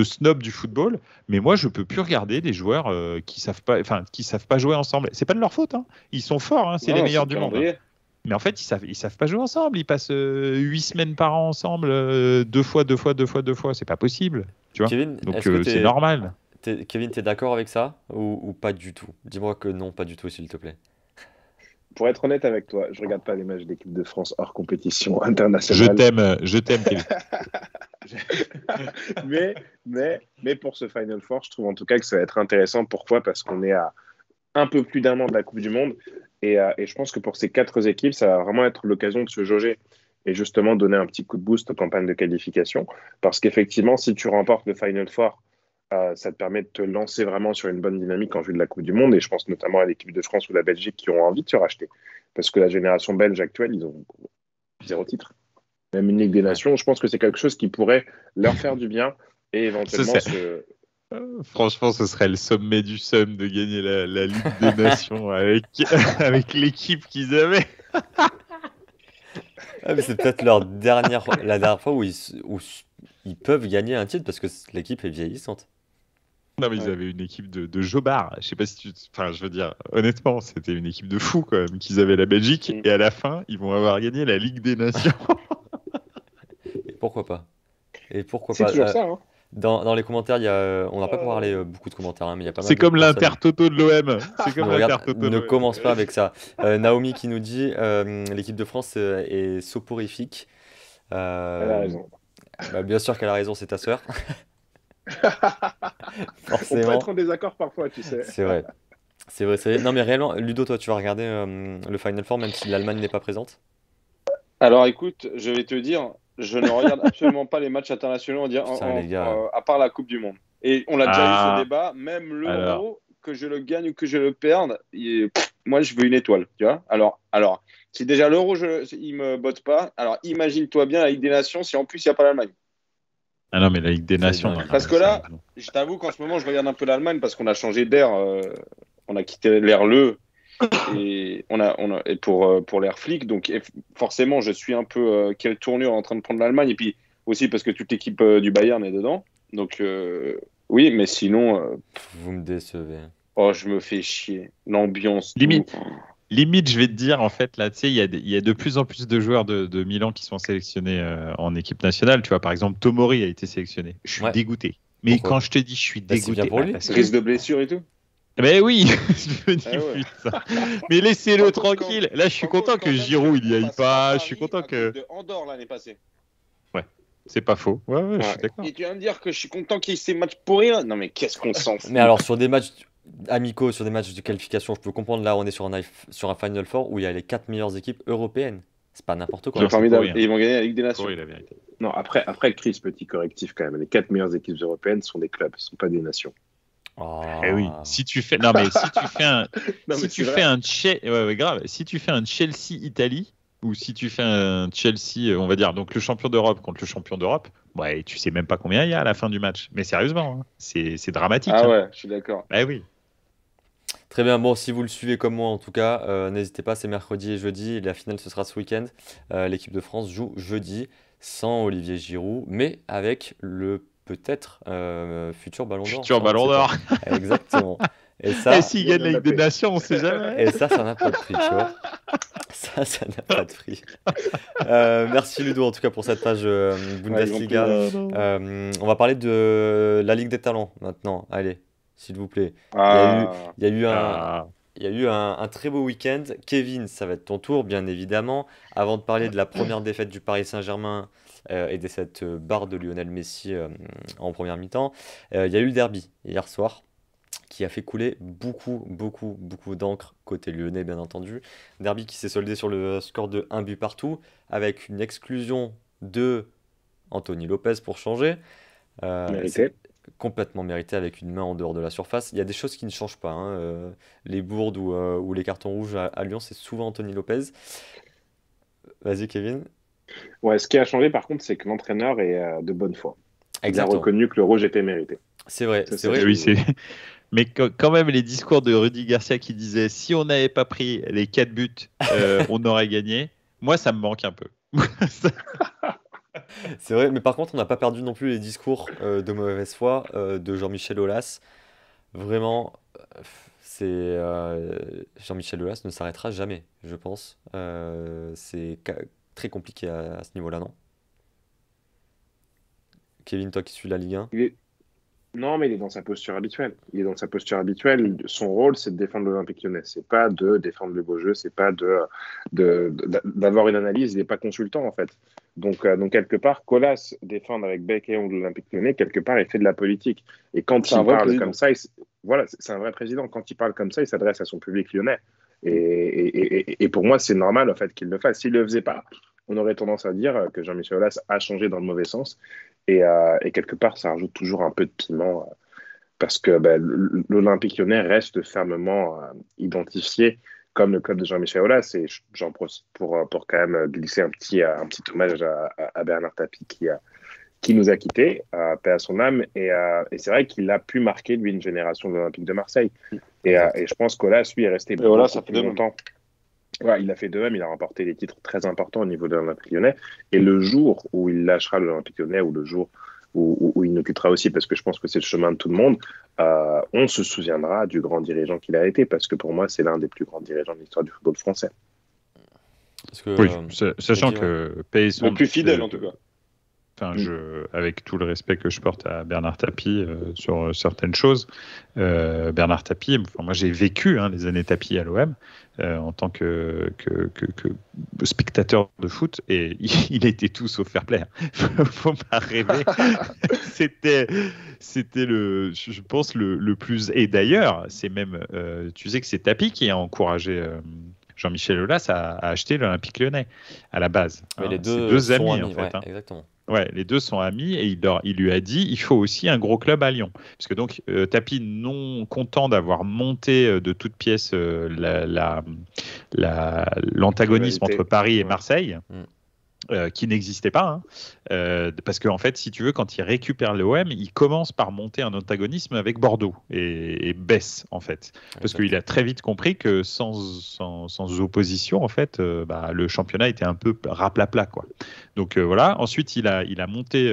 snob du football. Mais moi, je peux plus regarder des joueurs qui savent pas jouer ensemble. C'est pas de leur faute. Ils sont forts. C'est les meilleurs du monde. Mais en fait, ils savent pas jouer ensemble. Ils passent 8 semaines par an ensemble, deux fois. C'est pas possible. Tu vois. Kevin, Donc est-ce que c'est normal. Kevin, t'es d'accord avec ça ou pas du tout? Dis-moi que non, pas du tout, s'il te plaît. Pour être honnête avec toi, je regarde pas les matchs d'équipe de France hors compétition internationale. Je t'aime, Kevin. mais pour ce Final Four, je trouve en tout cas que ça va être intéressant. Pourquoi? Parce qu'on est à un peu plus d'un an de la Coupe du Monde. Et je pense que pour ces 4 équipes, ça va vraiment être l'occasion de se jauger et justement donner un petit coup de boost aux campagnes de qualification. Parce qu'effectivement, si tu remportes le Final Four, ça te permet de te lancer vraiment sur une bonne dynamique en vue de la Coupe du Monde. Et je pense notamment à l'équipe de France ou la Belgique qui ont envie de se racheter. Parce que la génération belge actuelle, ils ont 0 titre. Même une Ligue des Nations, je pense que c'est quelque chose qui pourrait leur faire du bien et éventuellement Franchement, ce serait le sommet du somme de gagner la Ligue des Nations avec l'équipe qu'ils avaient. Mais c'est peut-être la dernière fois où ils peuvent gagner un titre parce que l'équipe est vieillissante. Non, mais ils avaient une équipe de jobards. Je sais pas si je veux dire, honnêtement, c'était une équipe de fous quand même qu'ils avaient la Belgique. Et à la fin, ils vont avoir gagné la Ligue des Nations. Et pourquoi pas? C'est toujours ça. Dans les commentaires, on n'a pas parlé beaucoup de commentaires, mais il y a pas mal C'est de comme personnes. l'Inter-Toto de l'OM. C'est comme Ne commence pas avec ça. Naomi qui nous dit l'équipe de France est soporifique. Elle a raison. Bien sûr qu'elle a raison, c'est ta sœur. Forcément. On peut être en désaccord parfois, tu sais. C'est vrai. Non, mais réellement, Ludo, toi, tu vas regarder le Final Four même si l'Allemagne n'est pas présente? Alors écoute, je vais te dire, je ne regarde absolument pas les matchs internationaux à part la Coupe du Monde. Et on l'a déjà eu ce débat, même l'Euro, que je le gagne ou que je le perde, moi je veux une étoile, tu vois. Alors, si déjà l'Euro, il me botte pas, alors imagine-toi bien la Ligue des Nations si en plus il n'y a pas l'Allemagne. Ah non, mais la Ligue des Nations. Parce que là, je t'avoue qu'en ce moment, je regarde un peu l'Allemagne parce qu'on a changé d'air. On a quitté l'air et pour l'air flic. Donc forcément, je suis un peu quelle tournure est en train de prendre l'Allemagne. Et puis aussi parce que toute l'équipe du Bayern est dedans. Donc oui, mais sinon. Vous me décevez. Oh, je me fais chier. L'ambiance. Limite, je vais te dire, en fait, là, tu sais, il y a de plus en plus de joueurs de Milan qui sont sélectionnés en équipe nationale. Tu vois, par exemple, Tomori a été sélectionné. Je suis dégoûté. Mais quand je te dis, je suis dégoûté. Risque de blessure et tout. Mais oui, je me dis putain. Mais laissez-le tranquille. Là, je suis content que Giroud il y aille pas. Je suis content que. De Andorre l'année passée. Ouais, c'est pas faux. Ouais, je suis d'accord. Et tu viens de dire que je suis content qu'il y ait ces matchs pourris là. Non mais qu'est-ce qu'on s'en fout. Mais alors sur des matchs amicaux, sur des matchs de qualification, je peux comprendre. Là, on est sur un Final Four où il y a les 4 meilleures équipes européennes. C'est pas n'importe quoi. C'est formidable. Et ils vont gagner la Ligue des Nations. Non, après, Chris, petit correctif quand même. Les 4 meilleures équipes européennes sont des clubs, ce ne sont pas des nations. Eh oui, si tu fais, non mais si tu fais un, si tu fais un grave, si tu fais un Chelsea Italie ou si tu fais un Chelsea, on va dire donc le champion d'Europe contre le champion d'Europe, ouais, tu sais même pas combien il y a à la fin du match. Mais sérieusement, hein, c'est dramatique. Ah hein. ouais, je suis d'accord. Eh oui. Très bien, bon, si vous le suivez comme moi en tout cas, n'hésitez pas, c'est mercredi et jeudi, et la finale ce sera ce week-end. L'équipe de France joue jeudi sans Olivier Giroud, mais avec le peut-être futur Ballon d'Or. Futur Ballon d'Or. Exactement. Et ça, s'il gagne la Ligue des Nations, on sait jamais. et ça n'a pas de prix, tu vois. Ça n'a pas de prix. Merci Ludo en tout cas pour cette page Bundesliga. On va parler de la Ligue des Talents maintenant. Allez, s'il vous plaît. Il y a eu un très beau week-end. Kevin, ça va être ton tour, bien évidemment. Avant de parler de la première défaite du Paris Saint-Germain et de cette barre de Lionel Messi en première mi-temps, il y a eu le derby hier soir qui a fait couler beaucoup d'encre côté lyonnais, bien entendu. Derby qui s'est soldé sur le score de 1 but partout, avec une exclusion de Anthony Lopez pour changer. Mérité. Complètement mérité avec une main en dehors de la surface. Il y a des choses qui ne changent pas. Les bourdes ou les cartons rouges à Lyon, c'est souvent Anthony Lopez. Vas-y, Kevin. Ouais, ce qui a changé par contre, c'est que l'entraîneur est de bonne foi. Exactement. Il a reconnu que le rouge était mérité. C'est vrai. Oui, mais quand même, les discours de Rudy Garcia qui disait si on n'avait pas pris les 4 buts, on aurait gagné. Moi, ça me manque un peu. C'est vrai, mais par contre, on n'a pas perdu non plus les discours de mauvaise foi de Jean-Michel Aulas. Vraiment, Jean-Michel Aulas ne s'arrêtera jamais, je pense. C'est très compliqué à ce niveau-là, non? Kevin, toi qui suis la Ligue 1. Non, mais il est dans sa posture habituelle. Son rôle, c'est de défendre l'Olympique Lyonnais. C'est pas de défendre le beau jeu, c'est pas d'avoir une analyse. Il n'est pas consultant, en fait. Donc quelque part, Colas défendre avec bec et ongle l'Olympique Lyonnais, quelque part, il fait de la politique. Et quand il parle comme ça, voilà, c'est un vrai président. Quand il parle comme ça, il s'adresse à son public lyonnais. Et pour moi, c'est normal, en fait, qu'il le fasse. S'il le faisait pas, on aurait tendance à dire que Jean-Michel Aulas a changé dans le mauvais sens. Et quelque part, ça rajoute toujours un peu de piment parce que l'Olympique Lyonnais reste fermement identifié comme le club de Jean-Michel Aulas. Et j'en profite pour quand même glisser un petit hommage à Bernard Tapie qui nous a quittés, paix à son âme. Et c'est vrai qu'il a pu marquer, lui, une génération de l'Olympique de Marseille. Et je pense qu'Aulas, lui, est resté beaucoup plus longtemps. Ouais, il a fait de même, il a remporté des titres très importants au niveau de l'Olympique Lyonnais. Et le jour où il lâchera l'Olympique Lyonnais, ou le jour où il nous quittera aussi, parce que je pense que c'est le chemin de tout le monde, on se souviendra du grand dirigeant qu'il a été, parce que pour moi, c'est l'un des plus grands dirigeants de l'histoire du football français. Oui, sachant que le plus fidèle en tout cas. Enfin, avec tout le respect que je porte à Bernard Tapie sur certaines choses, Bernard Tapie, moi j'ai vécu les années Tapie à l'OM en tant que spectateur de foot et il était tout sauf fair play. Faut pas rêver. C'était je pense le plus. Et d'ailleurs, c'est même, tu sais que c'est Tapie qui a encouragé. Jean-Michel Aulas a acheté l'Olympique Lyonnais à la base. Les deux amis, en fait. Ouais, exactement. Ouais, les deux sont amis et il lui a dit il faut aussi un gros club à Lyon. Parce que donc, Tapie, non content d'avoir monté de toutes pièces l'antagonisme entre Paris et Marseille, qui n'existait pas, parce qu'en fait, si tu veux, quand il récupère l'OM, il commence par monter un antagonisme avec Bordeaux et baisse, en fait. Parce qu'il a très vite compris que sans opposition, en fait, le championnat était un peu raplapla, quoi. Donc voilà. Ensuite, il a monté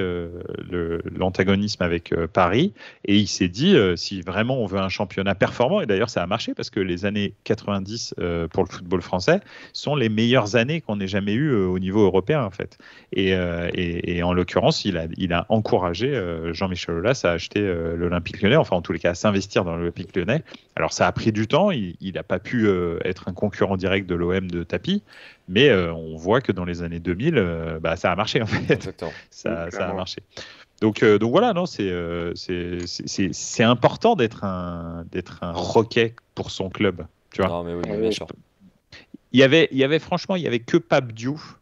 l'antagonisme avec Paris et il s'est dit si vraiment on veut un championnat performant, et d'ailleurs ça a marché parce que les années 90 pour le football français sont les meilleures années qu'on ait jamais eues au niveau européen, en fait. Et en l'occurrence, il a encouragé Jean-Michel Aulas à acheter l'Olympique Lyonnais, enfin en tous les cas à s'investir dans l'Olympique Lyonnais. Alors ça a pris du temps, il n'a pas pu être un concurrent direct de l'OM de Tapie, mais on voit que dans les années 2000, ça a marché, en fait. Exactement. Ça a marché. Donc voilà, non, c'est important d'être un roquet pour son club, tu vois. Non, mais oui, bien sûr. Il y avait franchement, il y avait que Pape Diouf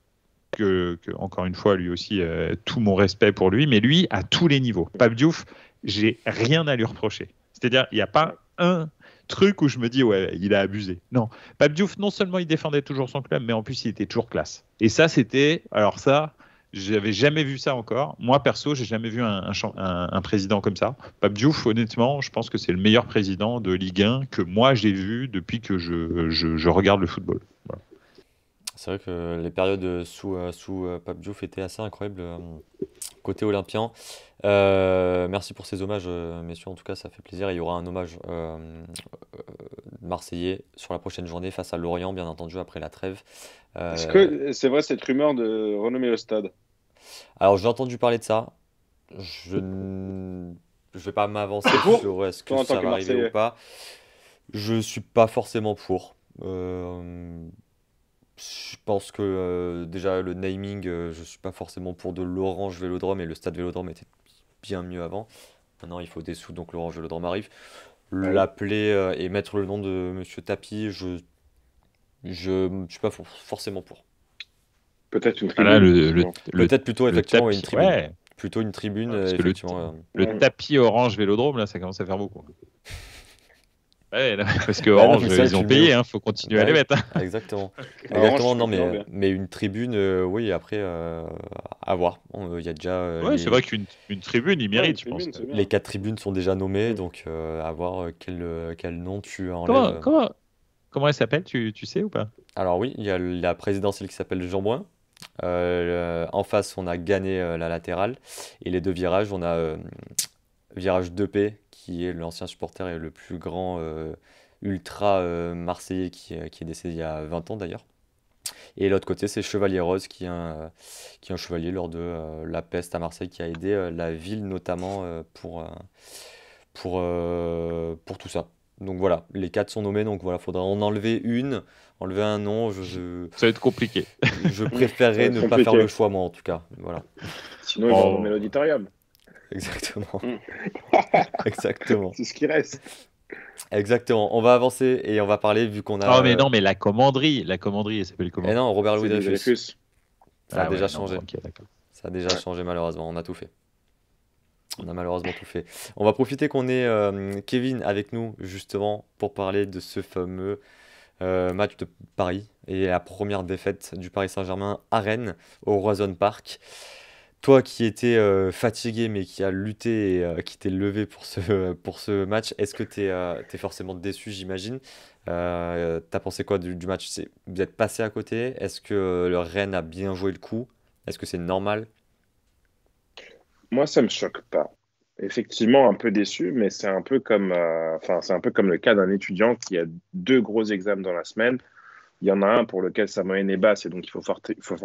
encore une fois, lui aussi, tout mon respect pour lui, mais lui, à tous les niveaux. Pape Diouf, j'ai rien à lui reprocher. C'est-à-dire, il n'y a pas un truc où je me dis, ouais, il a abusé. Non. Pape Diouf, non seulement il défendait toujours son club, mais en plus, il était toujours classe. Et ça, alors ça, j'avais jamais vu ça encore. Moi, perso, j'ai jamais vu un président comme ça. Pape Diouf, honnêtement, je pense que c'est le meilleur président de Ligue 1 que moi, j'ai vu depuis que je regarde le football. Voilà. C'est vrai que les périodes sous Pape Diouf étaient assez incroyables côté olympien. Merci pour ces hommages, messieurs. En tout cas, ça fait plaisir. Il y aura un hommage marseillais sur la prochaine journée face à Lorient, bien entendu, après la trêve. Est-ce que c'est vrai cette rumeur de renommer le stade? Alors, j'ai entendu parler de ça. Je ne vais pas m'avancer sur est-ce que Toi, en tant ça que va arriver ou Marseillais. pas. Je suis pas forcément pour. Je pense que déjà le naming, je suis pas forcément pour de l'Orange Vélodrome et le stade Vélodrome était bien mieux avant. Maintenant, il faut des sous, donc l'Orange Vélodrome arrive. Ouais. L'appeler et mettre le nom de Monsieur Tapi, je suis pas forcément pour. Peut-être une Voilà, tribune. Peut-être plutôt effectivement tapis, une tribune. ouais. Plutôt une tribune, Parce que effectivement. le tapis Orange Vélodrome, là, ça commence à faire beaucoup. Ouais, là, parce que Ouais, non, Orange, mais ça, ils ont tu payé, mets- hein, faut continuer à les Ouais, mettre. Hein. exactement. Orange, Exactement, non, c'est toujours bien. mais une tribune, oui, après, à voir. Il y a déjà Ouais, c'est vrai qu'une tribune, il Ouais, mérite, une je pense. tribune, c'est bien. les 4 tribunes sont déjà nommées, Mm. donc à voir quel nom tu Comment, enlèves. comment elle s'appelle, tu sais ou pas? Alors oui, il y a la présidentielle qui s'appelle Jean-Bouin. En face, on a gagné la latérale. Et les deux virages, on a virage 2P, qui est l'ancien supporter et le plus grand ultra marseillais qui est décédé il y a 20 ans d'ailleurs. Et l'autre côté, c'est Chevalier Rose, qui est un chevalier lors de la peste à Marseille, qui a aidé la ville notamment pour tout ça. Donc voilà, les 4 sont nommés, donc voilà, faudra en enlever enlever un nom. Ça va être compliqué. Je préférerais Ça va ne être pas faire compliqué. le choix, moi, en tout cas. Voilà, Sinon, ils vont Oh. renommer l'auditorium. exactement. Mm. Exactement. C'est ce qui reste. Exactement. On va avancer et on va parler, vu qu'on a. Oh, mais non, mais la commanderie, elle s'appelle comment? Eh non, Robert Louis C'est des Dreyfus. Dreyfus. Ça a Ah déjà ouais, non, changé. ok, d'accord. Ça a déjà Ouais. changé, malheureusement. On a tout fait. On a malheureusement tout fait. On va profiter qu'on ait Kevin avec nous, justement, pour parler de ce fameux match de Paris et la première défaite du Paris Saint-Germain à Rennes, au Roazhon Park. Toi qui étais fatigué mais qui a lutté et qui t'es levé pour ce match, est-ce que t'es forcément déçu, j'imagine? T'as pensé quoi du match? Vous êtes passé à côté? Est-ce que le Rennes a bien joué le coup? Est-ce que c'est normal? Moi, ça me choque pas. Effectivement, un peu déçu, mais c'est un peu comme, c'est un peu comme le cas d'un étudiant qui a deux gros examens dans la semaine. Il y en a un pour lequel sa moyenne est basse et donc il faut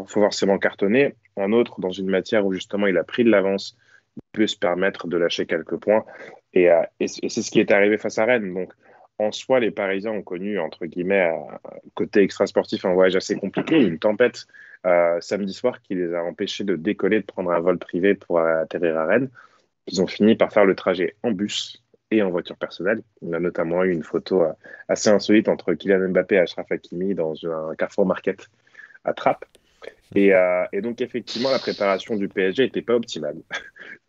forcément cartonner. Un autre dans une matière où justement il a pris de l'avance, il peut se permettre de lâcher quelques points. Et c'est ce qui est arrivé face à Rennes. Donc en soi, les Parisiens ont connu, entre guillemets, côté extra-sportif, un voyage assez compliqué. Une tempête samedi soir qui les a empêchés de décoller, de prendre un vol privé pour atterrir à Rennes. Ils ont fini par faire le trajet en bus et en voiture personnelle. On a notamment eu une photo assez insolite entre Kylian Mbappé et Achraf Hakimi dans un Carrefour Market à Trappes. Et donc, effectivement, la préparation du PSG n'était pas optimale.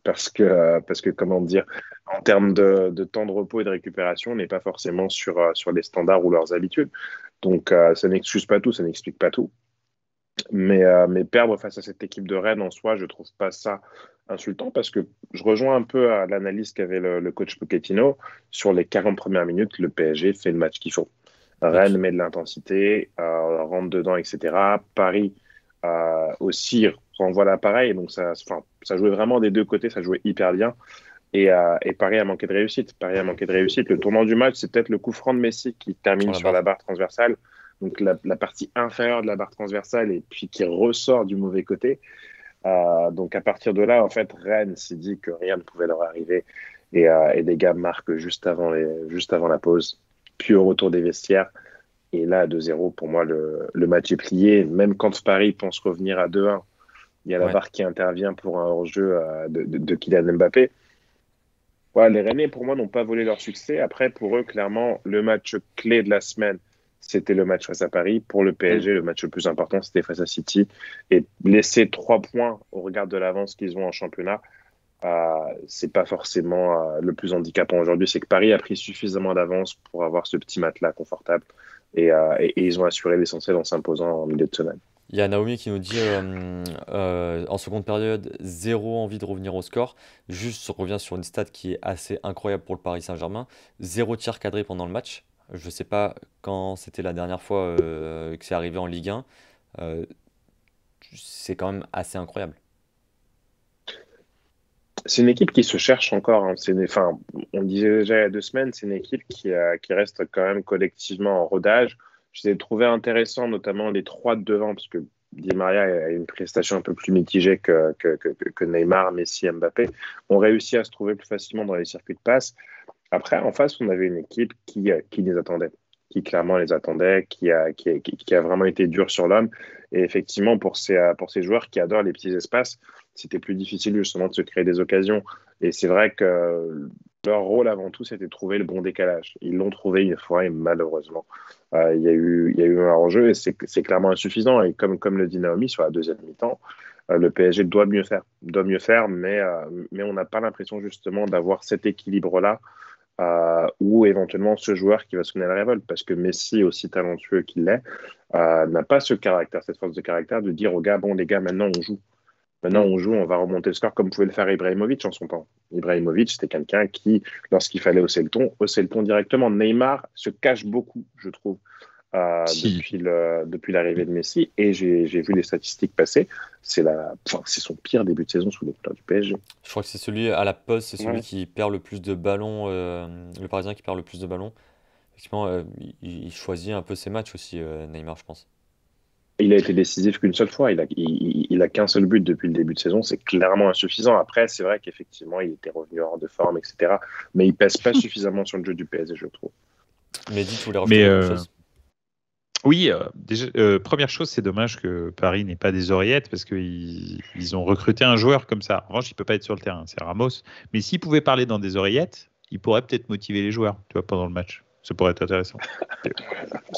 Parce que, comment dire, en termes de temps de repos et de récupération, on n'est pas forcément sur les standards ou leurs habitudes. Donc, ça n'excuse pas tout, ça n'explique pas tout. Mais perdre face à cette équipe de Rennes en soi, je trouve pas ça insultant parce que je rejoins un peu à l'analyse qu'avait le coach Pochettino. Sur les 40 premières minutes, le PSG fait le match qu'il faut. Rennes met de l'intensité, rentre dedans, etc. Paris aussi renvoie l'appareil. Donc ça jouait vraiment des deux côtés, ça jouait hyper bien. Et Paris a manqué de réussite. Le tournant du match, c'est peut-être le coup franc de Messi qui termine sur la barre transversale. Donc la partie inférieure de la barre transversale et puis qui ressort du mauvais côté. Donc à partir de là, en fait, Rennes s'est dit que rien ne pouvait leur arriver et des gars marquent juste avant la pause, puis au retour des vestiaires. Et là, à 2-0, pour moi, le match est plié. Même quand Paris pense revenir à 2-1, il y a la barre qui intervient pour un hors-jeu de Kylian Mbappé. Ouais, les Rennais, pour moi, n'ont pas volé leur succès. Après, pour eux, clairement, le match clé de la semaine, c'était le match face à Paris. Pour le PSG, le match le plus important, c'était face à City. Et laisser 3 points au regard de l'avance qu'ils ont en championnat, c'est pas forcément le plus handicapant aujourd'hui. C'est que Paris a pris suffisamment d'avance pour avoir ce petit matelas confortable. Et ils ont assuré l'essentiel en s'imposant en milieu de semaine. Il y a Naomi qui nous dit en seconde période, 0 envie de revenir au score. Juste, on revient sur une stat qui est assez incroyable pour le Paris Saint-Germain. 0 tir cadré pendant le match. Je ne sais pas quand c'était la dernière fois que c'est arrivé en Ligue 1. C'est quand même assez incroyable. C'est une équipe qui se cherche encore. Hein. On disait déjà il y a 2 semaines, c'est une équipe qui reste quand même collectivement en rodage. Je les ai trouvés intéressants, notamment les 3 de devant, parce que Di Maria a une prestation un peu plus mitigée que Neymar, Messi, Mbappé. On réussit à se trouver plus facilement dans les circuits de passe. Après, en face, on avait une équipe qui les attendait, qui clairement les attendait, qui a vraiment été dur sur l'homme. Et effectivement, pour ces joueurs qui adorent les petits espaces, c'était plus difficile justement de se créer des occasions. Et c'est vrai que leur rôle avant tout, c'était de trouver le bon décalage. Ils l'ont trouvé une fois et malheureusement, il y a eu un enjeu et c'est clairement insuffisant. Et comme le dit Naomi sur la deuxième mi-temps, le PSG doit mieux faire, mais on n'a pas l'impression justement d'avoir cet équilibre-là ou éventuellement ce joueur qui va sonner la révolte, parce que Messi, aussi talentueux qu'il est, n'a pas ce caractère, cette force de caractère de dire aux gars, bon les gars, maintenant on joue. Maintenant, on joue, on va remonter le score comme pouvait le faire Ibrahimovic en son temps. Ibrahimovic, c'était quelqu'un qui, lorsqu'il fallait hausser le ton directement. Neymar se cache beaucoup, je trouve, depuis l'arrivée de Messi. Et j'ai vu les statistiques passer. C'est son pire début de saison sous les couleurs du PSG. Je crois que c'est celui à la pause, c'est celui qui perd le plus de ballons, le Parisien qui perd le plus de ballons. Effectivement, il choisit un peu ses matchs aussi, Neymar, je pense. Il a été décisif qu'une seule fois. Il a qu'un seul but depuis le début de saison. C'est clairement insuffisant. Après, c'est vrai qu'effectivement, il était revenu hors de forme, etc. Mais il pèse pas suffisamment sur le jeu du PSG, je trouve. Mehdi, tu voulais rajouter quelque chose ? Oui, déjà, première chose, c'est dommage que Paris n'ait pas des oreillettes parce qu'ils ont recruté un joueur comme ça. En revanche, il peut pas être sur le terrain, c'est Ramos. Mais s'il pouvait parler dans des oreillettes, il pourrait peut-être motiver les joueurs, tu vois, pendant le match. Ça pourrait être intéressant.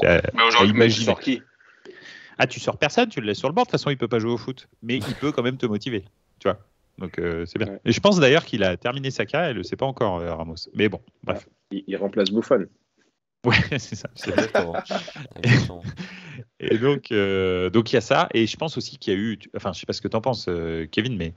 Mais aujourd'hui, tu sors qui ? Ah, tu sors personne, tu le laisses sur le banc. De toute façon, il peut pas jouer au foot, mais il peut quand même te motiver, tu vois. Donc c'est bien. Et je pense d'ailleurs qu'il a terminé sa carrière, il le sait pas encore, Ramos. Mais bon, bref. Il remplace Buffon. Ouais, c'est ça. Exactement. Et donc il y a ça. Et je pense aussi qu'il y a eu, enfin, je sais pas ce que tu en penses, Kevin, mais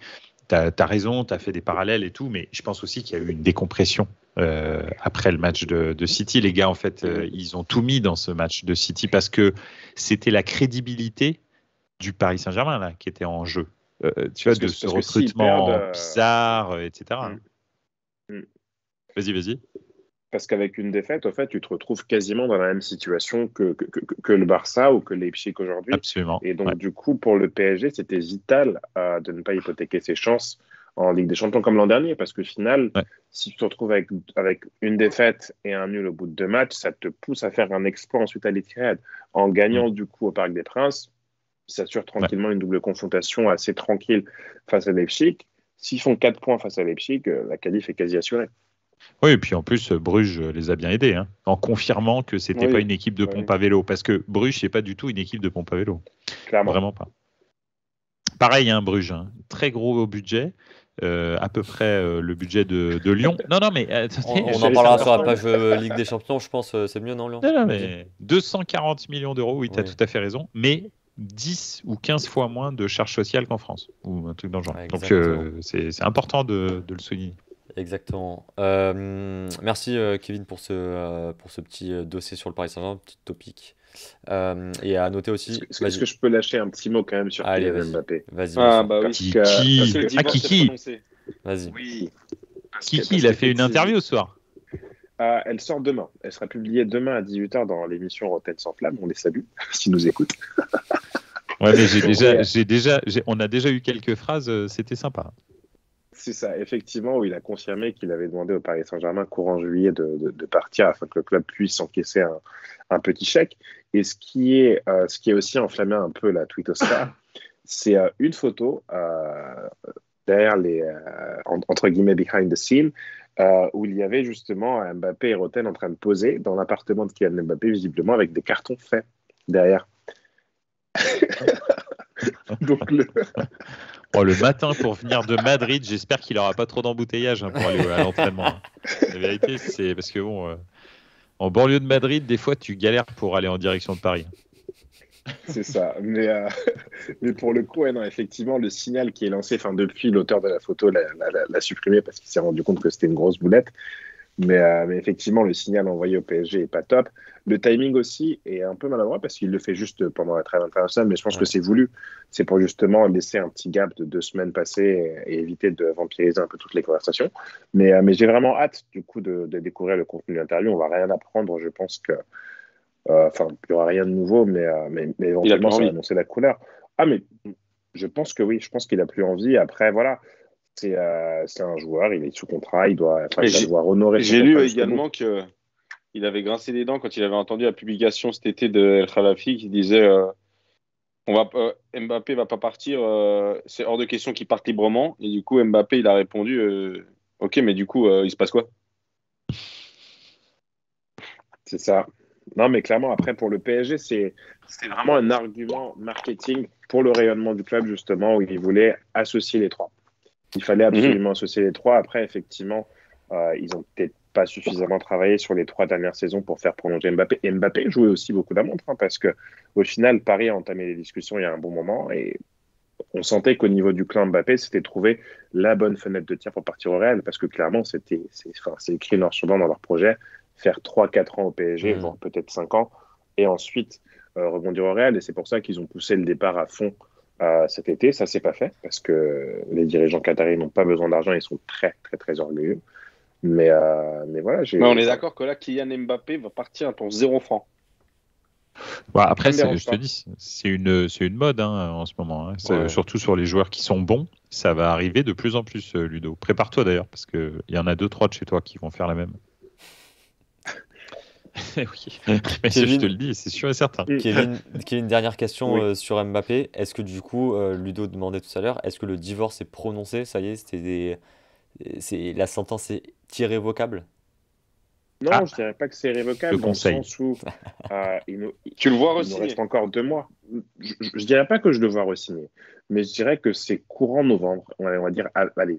tu as raison, tu as fait des parallèles et tout, mais je pense aussi qu'il y a eu une décompression après le match de City. Les gars, en fait, ils ont tout mis dans ce match de City parce que c'était la crédibilité du Paris Saint-Germain là, qui était en jeu. Tu vois, de ce recrutement bizarre, etc. Vas-y. Parce qu'avec une défaite, en fait, tu te retrouves quasiment dans la même situation que le Barça ou que Leipzig aujourd'hui. Absolument. Et donc, du coup, pour le PSG, c'était vital de ne pas hypothéquer ses chances en Ligue des Champions comme l'an dernier. Parce qu'au final, si tu te retrouves avec une défaite et un nul au bout de 2 matchs, ça te pousse à faire un exploit ensuite à l'Etihad. En gagnant, du coup, au Parc des Princes, ils s'assurent tranquillement une double confrontation assez tranquille face à Leipzig. S'ils font 4 points face à Leipzig, la qualif est quasi assurée. Oui, et puis en plus, Bruges les a bien aidés, en confirmant que c'était pas une équipe de pompe à vélo, parce que Bruges, c'est pas du tout une équipe de pompe à vélo. Clairement. Vraiment pas. Pareil, Bruges, très gros budget, à peu près le budget de Lyon. Non, mais on en parlera sur la page Ligue des Champions, je pense, c'est mieux, non, Lyon ? Non, mais 240 millions d'euros, oui, tu as tout à fait raison, mais 10 ou 15 fois moins de charges sociales qu'en France, ou un truc dans le genre. Donc c'est important de le souligner. Exactement. Merci Kevin pour ce petit dossier sur le Paris Saint-Germain, petit topic. Et à noter aussi. Est-ce que je peux lâcher un petit mot quand même sur Kylian Mbappé ? Vas-y. Oui. Kiki. Vas-y. Oui. Kiki, il a fait une interview ce soir. Elle sort demain. Elle sera publiée demain à 18h dans l'émission Rotten sans flamme. On les salue s'ils nous écoutent. Ouais, mais on a déjà eu quelques phrases. C'était sympa. C'est ça, effectivement, où il a confirmé qu'il avait demandé au Paris Saint-Germain courant juillet de partir afin que le club puisse encaisser un petit chèque. Et ce qui est aussi enflammé un peu la tweetosphère, c'est une photo derrière entre guillemets, behind the scene, où il y avait justement Mbappé et Roten en train de poser dans l'appartement de Kylian Mbappé, visiblement avec des cartons faits derrière. Donc le matin pour venir de Madrid, j'espère qu'il n'aura pas trop d'embouteillage pour aller à l'entraînement. La vérité, c'est parce que en banlieue de Madrid, des fois, tu galères pour aller en direction de Paris. C'est ça. Mais pour le coup, non, effectivement, le signal qui est lancé, depuis l'auteur de la photo l'a supprimé parce qu'il s'est rendu compte que c'était une grosse boulette. Mais effectivement, le signal envoyé au PSG n'est pas top. Le timing aussi est un peu maladroit parce qu'il le fait juste pendant la trêve internationale, mais je pense que c'est voulu. C'est pour justement laisser un petit gap de 2 semaines passées et éviter de vampiriser un peu toutes les conversations. Mais j'ai vraiment hâte, du coup, de découvrir le contenu de l'interview. On va rien apprendre. Je pense que il n'y aura rien de nouveau, mais éventuellement, ça va annoncer la couleur. Ah, mais je pense que oui. Je pense qu'il a plus envie. Après, voilà. C'est un joueur, il est sous contrat, il doit devoir honorer son contrat. J'ai lu également qu'il avait grincé des dents quand il avait entendu la publication cet été de El Khalafi qui disait Mbappé va pas partir, c'est hors de question qu'il parte librement. Et du coup, Mbappé, il a répondu ok, mais du coup, il se passe quoi? C'est ça. Non, mais clairement, après, pour le PSG, c'était vraiment un argument marketing pour le rayonnement du club, justement, où il voulait associer les trois. Il fallait absolument associer les trois. Après, effectivement, ils n'ont peut-être pas suffisamment travaillé sur les 3 dernières saisons pour faire prolonger Mbappé. Et Mbappé jouait aussi beaucoup la montre, parce qu'au final, Paris a entamé les discussions il y a un bon moment et on sentait qu'au niveau du clan Mbappé, c'était trouver la bonne fenêtre de tir pour partir au Real, parce que clairement, c'est écrit noir sur blanc dans leur projet, faire 3-4 ans au PSG, voire peut-être 5 ans, et ensuite rebondir au Real. Et c'est pour ça qu'ils ont poussé le départ à fond cet été. Ça s'est pas fait parce que les dirigeants qataris n'ont pas besoin d'argent, ils sont très très très orgueilleux. Mais voilà. On est d'accord que là, Kylian Mbappé va partir pour 0 francs. Après, je te dis, c'est une mode en ce moment. Surtout sur les joueurs qui sont bons, ça va arriver de plus en plus, Ludo. Prépare-toi d'ailleurs, parce qu'il y en a 2-3 de chez toi qui vont faire la même. Oui, mais Kevin, je te le dis, c'est sûr et certain. Kevin, dernière question sur Mbappé. Est-ce que du coup, Ludo demandait tout à l'heure, est-ce que le divorce est prononcé? Ça y est, la sentence est irrévocable? Non, je dirais pas que c'est irrévocable. Le conseil. Dans le sens où tu le vois re-signer. Il nous reste encore 2 mois. Je dirais pas que je le vois re-signer, mais je dirais que c'est courant novembre. On va dire,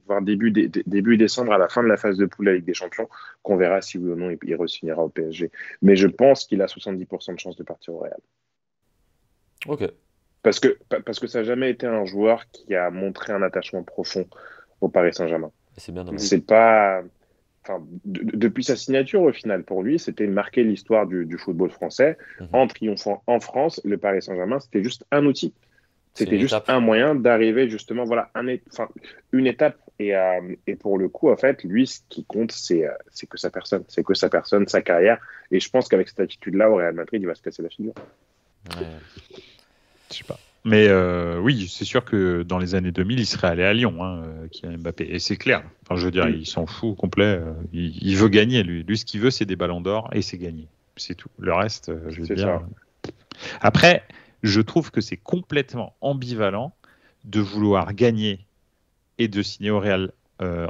voire début décembre, à la fin de la phase de poule avec des champions, qu'on verra si oui ou non il re-signera au PSG. Mais je pense qu'il a 70% de chances de partir au Real. Ok. Parce que ça n'a jamais été un joueur qui a montré un attachement profond au Paris Saint-Germain. C'est bien dommage. C'est pas. Depuis sa signature, au final, pour lui, c'était marquer l'histoire du football français. En triomphant en France, le Paris Saint-Germain, c'était juste un outil. C'était juste un moyen d'arriver, justement, une étape. Et pour le coup, en fait, lui, ce qui compte, c'est que sa personne. C'est que sa personne, sa carrière. Et je pense qu'avec cette attitude-là, au Real Madrid, il va se casser la figure. Ouais. Je sais pas. Mais oui, c'est sûr que dans les années 2000, il serait allé à Lyon, Kylian Mbappé. Et c'est clair. Enfin, je veux dire, il s'en fout au complet. Il veut gagner, lui. Lui, ce qu'il veut, c'est des ballons d'or et c'est gagner. C'est tout. Le reste, je veux dire. Après, je trouve que c'est complètement ambivalent de vouloir gagner et de signer au Real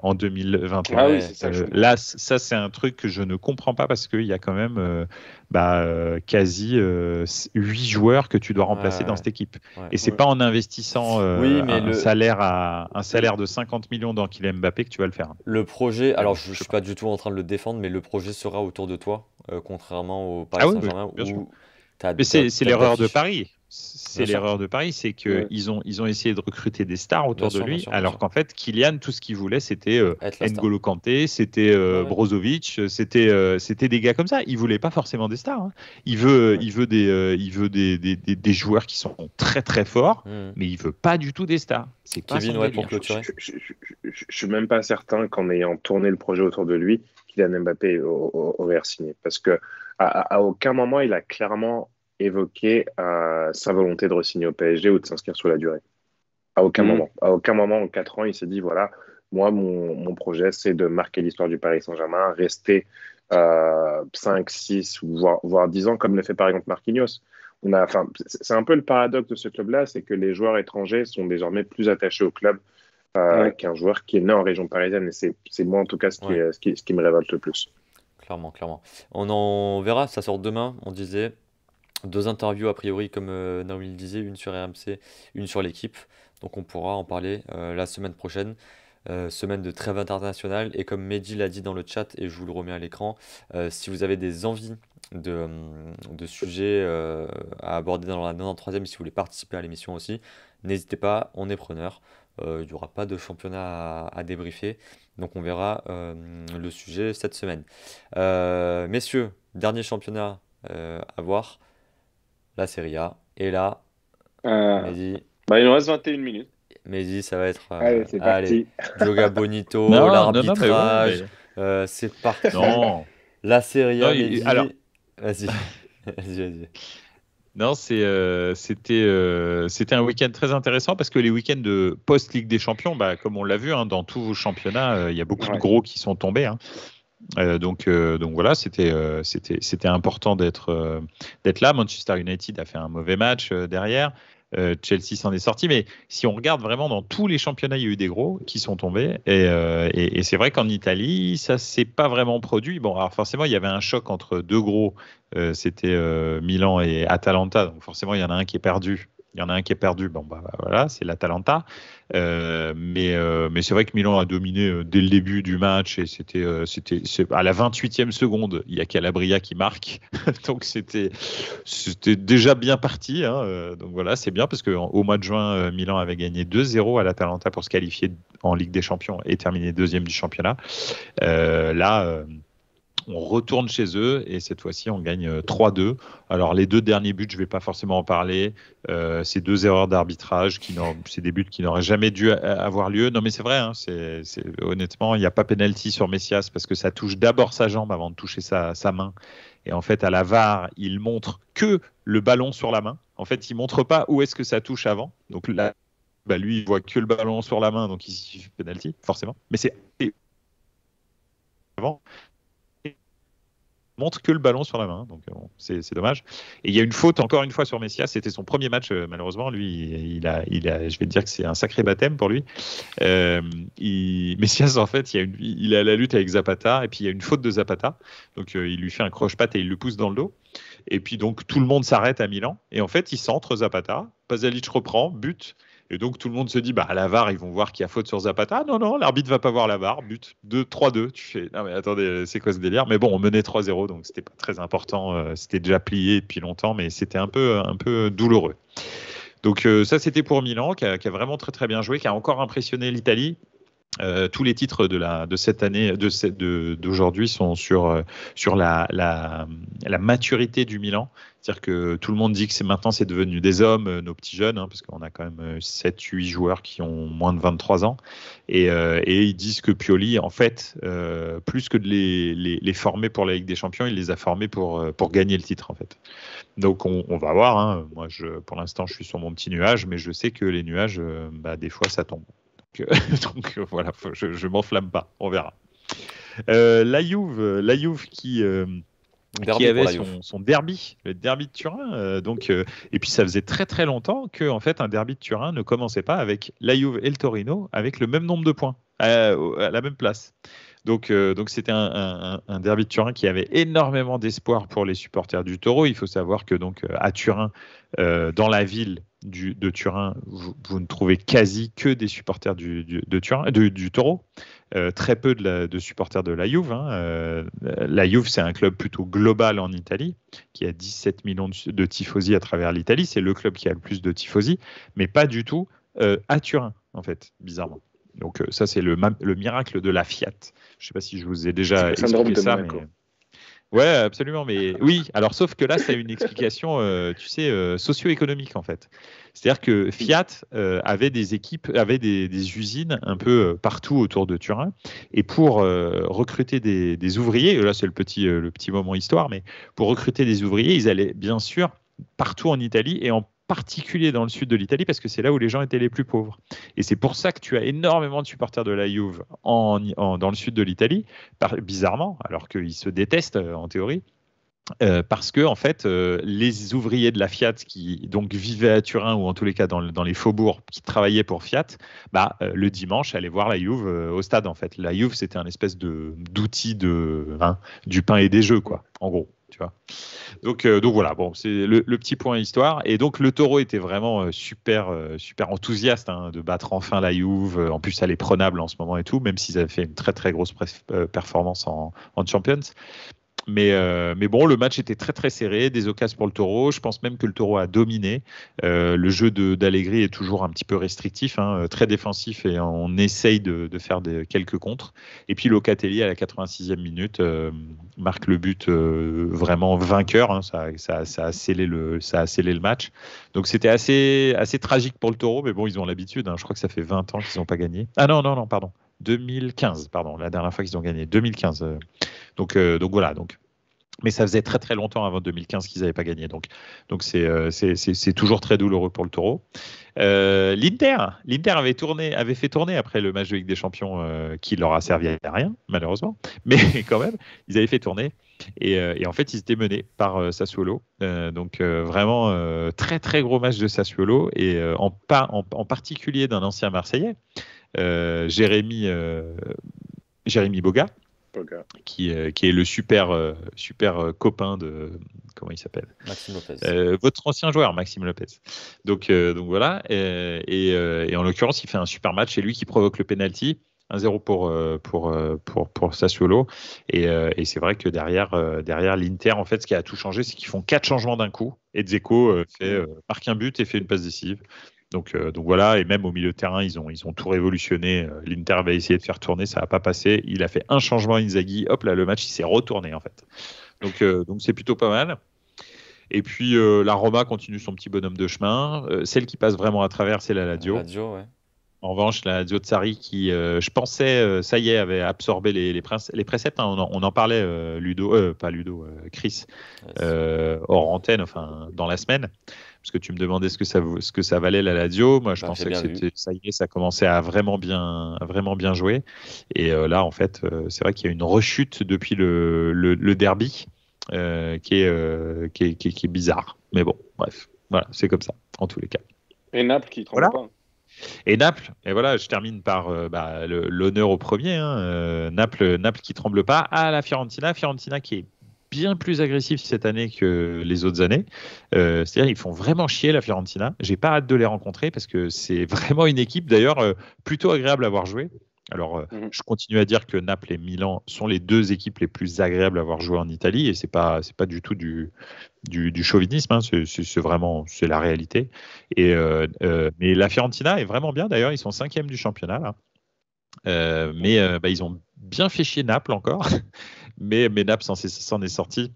en 2021. Ah oui, c'est ça. Là, ça, c'est un truc que je ne comprends pas parce qu'il y a quand même quasi 8 joueurs que tu dois remplacer dans cette équipe. Et c'est pas en investissant un salaire de 50 millions dans Kylian Mbappé que tu vas le faire. Le projet, alors je suis pas du tout en train de le défendre, mais le projet sera autour de toi, contrairement au Paris Saint-Germain. Mais c'est l'erreur de Paris. C'est l'erreur de Paris, c'est qu'ils ont essayé de recruter des stars autour de lui, alors qu'en fait, Kylian, tout ce qu'il voulait, c'était N'Golo Kanté, c'était Brozovic, c'était des gars comme ça. Il voulait pas forcément des stars. Il veut des joueurs qui sont très très forts, mais il veut pas du tout des stars. C'est pas Kevin, pour clôturer. Je suis même pas certain qu'en ayant tourné le projet autour de lui, Kylian Mbappé aurait signé, parce que à aucun moment il a clairement évoqué sa volonté de re-signer au PSG ou de s'inscrire sur la durée. À aucun moment. À aucun moment en 4 ans, il s'est dit, voilà, moi, mon projet, c'est de marquer l'histoire du Paris Saint-Germain, rester 5, 6, voire 10 ans, comme le fait par exemple Marquinhos. C'est un peu le paradoxe de ce club-là, c'est que les joueurs étrangers sont désormais plus attachés au club qu'un joueur qui est né en région parisienne. Et c'est moi, en tout cas, ce qui me révolte le plus. Clairement, clairement. On en verra, ça sort demain, on disait. 2 interviews a priori, comme Naomi le disait, une sur RMC, une sur l'équipe. Donc on pourra en parler la semaine prochaine. Semaine de trêve internationale. Et comme Mehdi l'a dit dans le chat, et je vous le remets à l'écran, si vous avez des envies de sujets à aborder dans la 93e, si vous voulez participer à l'émission aussi, n'hésitez pas, on est preneur. Il n'y aura pas de championnat à débriefer. Donc on verra le sujet cette semaine. Messieurs, dernier championnat à voir, la Serie A. Et là, Mehdi, il nous reste 21 minutes. Mehdi, ça va être Allez, c'est parti. Joga Bonito, Non, l'arbitrage, mais c'est parti. Non. La Serie A, Non, Mehdi. alors- Vas-y. Vas-y. Non, c'était un week-end très intéressant parce que les week-ends de post-Ligue des Champions, comme on l'a vu dans tous vos championnats, il y a beaucoup de gros qui sont tombés. Donc voilà, c'était important d'être là. Manchester United a fait un mauvais match derrière. Chelsea s'en est sorti, mais si on regarde vraiment dans tous les championnats, il y a eu des gros qui sont tombés. Et c'est vrai qu'en Italie, ça s'est pas vraiment produit. Bon, alors forcément, il y avait un choc entre 2 gros. C'était Milan et Atalanta. Donc forcément, il y en a un qui est perdu. Bon, voilà, c'est l'Atalanta. Mais c'est vrai que Milan a dominé dès le début du match et c'était à la 28e seconde, il y a Calabria qui marque. Donc c'était déjà bien parti. Donc voilà, c'est bien parce qu'au mois de juin, Milan avait gagné 2-0 à l'Atalanta pour se qualifier en Ligue des Champions et terminer 2e du championnat. Là, on retourne chez eux et cette fois-ci on gagne 3-2. Alors les 2 derniers buts, je ne vais pas forcément en parler. C'est 2 erreurs d'arbitrage, c'est des buts qui n'auraient jamais dû avoir lieu. Non mais c'est vrai, honnêtement, il n'y a pas pénalty sur Messias parce que ça touche d'abord sa jambe avant de toucher sa main. Et en fait, à la VAR, il montre que le ballon sur la main. En fait, il ne montre pas où est-ce que ça touche avant. Donc là, lui, il voit que le ballon sur la main, donc il suffit pénalty, forcément. Mais c'est avant. Montre que le ballon sur la main, donc c'est dommage. Et il y a une faute encore une fois sur Messias, c'était son premier match malheureusement, lui il a, je vais te dire que c'est un sacré baptême pour lui. Messias en fait, il est à la lutte avec Zapata et puis il y a une faute de Zapata, donc il lui fait un croche-patte et il le pousse dans le dos. Et puis donc tout le monde s'arrête à Milan et en fait il centre Zapata, Pasalic reprend, but. Et donc tout le monde se dit, à la VAR, ils vont voir qu'il y a faute sur Zapata. Non, l'arbitre va pas voir la VAR. But 3-2. Tu fais, non mais attendez, c'est quoi ce délire? Mais bon, on menait 3-0, donc c'était pas très important. C'était déjà plié depuis longtemps, mais c'était un peu douloureux. Donc ça, c'était pour Milan, qui a vraiment très très bien joué, qui a encore impressionné l'Italie. Tous les titres de cette année, d'aujourd'hui, sont sur la maturité du Milan. C'est-à-dire que tout le monde dit que maintenant c'est devenu des hommes, nos petits jeunes, parce qu'on a quand même 7-8 joueurs qui ont moins de 23 ans. Et ils disent que Pioli, en fait, plus que de les former pour la Ligue des Champions, il les a formés pour gagner le titre, en fait. Donc on va voir. Moi, pour l'instant, je suis sur mon petit nuage, mais je sais que les nuages, des fois, ça tombe. Donc voilà, je m'enflamme pas, on verra. La Juve qui avait son derby, le derby de Turin. Et puis ça faisait très très longtemps que en fait un derby de Turin ne commençait pas avec la Juve et le Torino avec le même nombre de points à la même place. Donc c'était un derby de Turin qui avait énormément d'espoir pour les supporters du Taureau. Il faut savoir que donc à Turin, dans la ville de Turin, vous ne trouvez quasi que des supporters de Turin, du Taureau. Très peu de supporters de la Juve. La Juve, c'est un club plutôt global en Italie, qui a 17 millions de tifosi à travers l'Italie. C'est le club qui a le plus de tifosi, mais pas du tout à Turin, en fait, bizarrement. Donc ça, c'est le miracle de la Fiat. Je ne sais pas si je vous ai déjà expliqué ça, mais... Ouais, absolument. Mais oui, alors sauf que là, c'est une explication, socio-économique en fait. C'est-à-dire que Fiat avait des équipes, avait des usines un peu partout autour de Turin, et pour recruter des ouvriers, et là c'est le petit moment histoire, mais pour recruter des ouvriers, ils allaient bien sûr partout en Italie et en particulier dans le sud de l'Italie parce que c'est là où les gens étaient les plus pauvres. Et c'est pour ça que tu as énormément de supporters de la Juve dans le sud de l'Italie, bizarrement, alors qu'ils se détestent en théorie. Parce que en fait, les ouvriers de la Fiat qui donc vivaient à Turin ou en tous les cas dans les faubourgs qui travaillaient pour Fiat, le dimanche allaient voir la Juve au stade en fait. La Juve c'était un espèce d'outil du pain et des jeux quoi, en gros. Tu vois. Donc voilà, bon, c'est le petit point histoire. Et donc le Taureau était vraiment super enthousiaste de battre enfin la Juve. En plus, elle est prenable en ce moment et tout, même s'ils avaient fait une très très grosse performance en Champions. Mais bon, le match était très très serré, des occasions pour le Taureau. Je pense même que le Taureau a dominé. Le jeu d'Allegri est toujours un petit peu restrictif, très défensif, et on essaye de faire quelques contres. Et puis Locatelli à la 86e minute marque le but vraiment vainqueur. Ça a scellé le match. Donc c'était assez tragique pour le Taureau, mais bon, ils ont l'habitude. Je crois que ça fait 20 ans qu'ils n'ont pas gagné. Ah non, pardon. 2015, pardon, la dernière fois qu'ils ont gagné. 2015. Donc voilà. Mais ça faisait très très longtemps avant 2015 qu'ils n'avaient pas gagné. Donc c'est toujours très douloureux pour le Taureau. L'Inter avait fait tourner après le match de Ligue des Champions qui leur a servi à rien, malheureusement. Mais quand même, ils avaient fait tourner. Et en fait, ils étaient menés par Sassuolo. Donc vraiment, très très gros match de Sassuolo. Et en particulier d'un ancien Marseillais, Jérémy Boga. Qui est le super copain de comment il s'appelle, Maxime Lopez, votre ancien joueur Maxime Lopez. Donc voilà, et en l'occurrence il fait un super match, c'est lui qui provoque le penalty. 1-0 pour Sassuolo, et c'est vrai que derrière l'Inter, en fait, ce qui a tout changé, c'est qu'ils font 4 changements d'un coup, et Dzeko marque un but et fait une passe décisive. Donc voilà, et même au milieu de terrain, ils ont tout révolutionné. L'Inter va essayer de faire tourner, ça va pas passer. Il a fait un changement Inzaghi, hop là, le match il s'est retourné en fait. Donc c'est plutôt pas mal. Et puis la Roma continue son petit bonhomme de chemin. Celle qui passe vraiment à travers, c'est la Lazio. Ouais. En revanche, la Lazio de Sarri qui, je pensais, ça y est, avait absorbé les préceptes. On en parlait, Chris, hors antenne, enfin dans la semaine. Parce que tu me demandais ce que ça valait la Lazio. Moi, je pensais que ça y est, ça commençait à vraiment bien jouer. Et là, en fait, c'est vrai qu'il y a une rechute depuis le derby qui est bizarre. Mais bon, bref, voilà, c'est comme ça, en tous les cas. Et Naples qui tremble pas. Et Naples, et voilà, je termine par l'honneur au premier. Naples qui tremble pas. La Fiorentina qui est bien plus agressif cette année que les autres années. C'est-à-dire ils font vraiment chier la Fiorentina. J'ai pas hâte de les rencontrer parce que c'est vraiment une équipe d'ailleurs plutôt agréable à voir jouer. Alors je continue à dire que Naples et Milan sont les deux équipes les plus agréables à voir jouer en Italie, et c'est pas du tout du chauvinisme, c'est la réalité. Et mais la Fiorentina est vraiment bien d'ailleurs, ils sont 5e du championnat là. Mais ils ont bien fait chier Naples encore. Mais Naples s'en est sorti.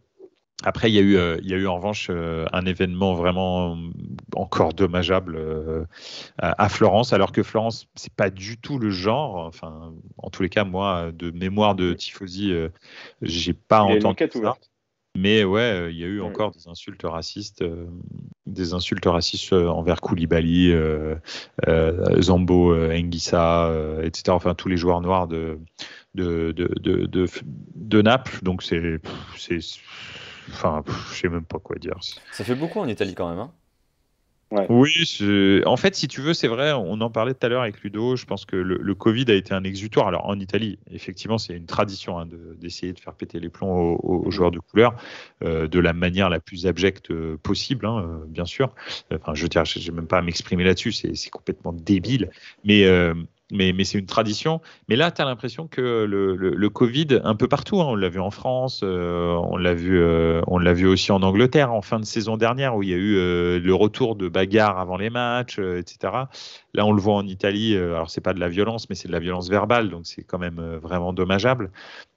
Après, il y a eu en revanche un événement vraiment encore dommageable à Florence, alors que Florence, c'est pas du tout le genre. Enfin, en tous les cas, moi, de mémoire de tifosi, j'ai pas entendu ça. Mais ouais, il y a eu encore des insultes racistes envers Koulibaly, Zambo, Anguissa, etc. Enfin, tous les joueurs noirs de Naples. Donc c'est enfin, je sais même pas quoi dire. Ça fait beaucoup en Italie quand même. Hein. Ouais. Oui, en fait, si tu veux, c'est vrai, on en parlait tout à l'heure avec Ludo, je pense que le Covid a été un exutoire. Alors en Italie, effectivement, c'est une tradition d'essayer de faire péter les plombs aux joueurs de couleur de la manière la plus abjecte possible, bien sûr. Enfin, je veux dire, je n'ai même pas à m'exprimer là-dessus, c'est complètement débile. Mais c'est une tradition. Mais là, tu as l'impression que le Covid, un peu partout, on l'a vu en France, on l'a vu aussi en Angleterre en fin de saison dernière, où il y a eu le retour de bagarres avant les matchs, etc. Là, on le voit en Italie. Alors, c'est pas de la violence, mais c'est de la violence verbale, donc c'est quand même vraiment dommageable.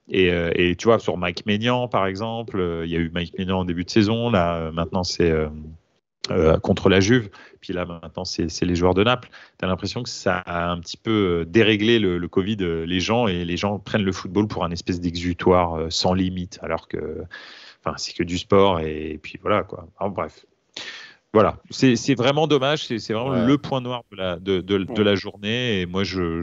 Et tu vois, sur Mike Maignan, par exemple, il y a eu Mike Maignan en début de saison. Là, maintenant, c'est contre la Juve, puis là maintenant c'est les joueurs de Naples. Tu as l'impression que ça a un petit peu déréglé le Covid, les gens, et les gens prennent le football pour un espèce d'exutoire sans limite, alors que c'est que du sport, et puis voilà quoi. Alors, bref. Voilà, c'est vraiment dommage, c'est vraiment le point noir de la journée, et moi je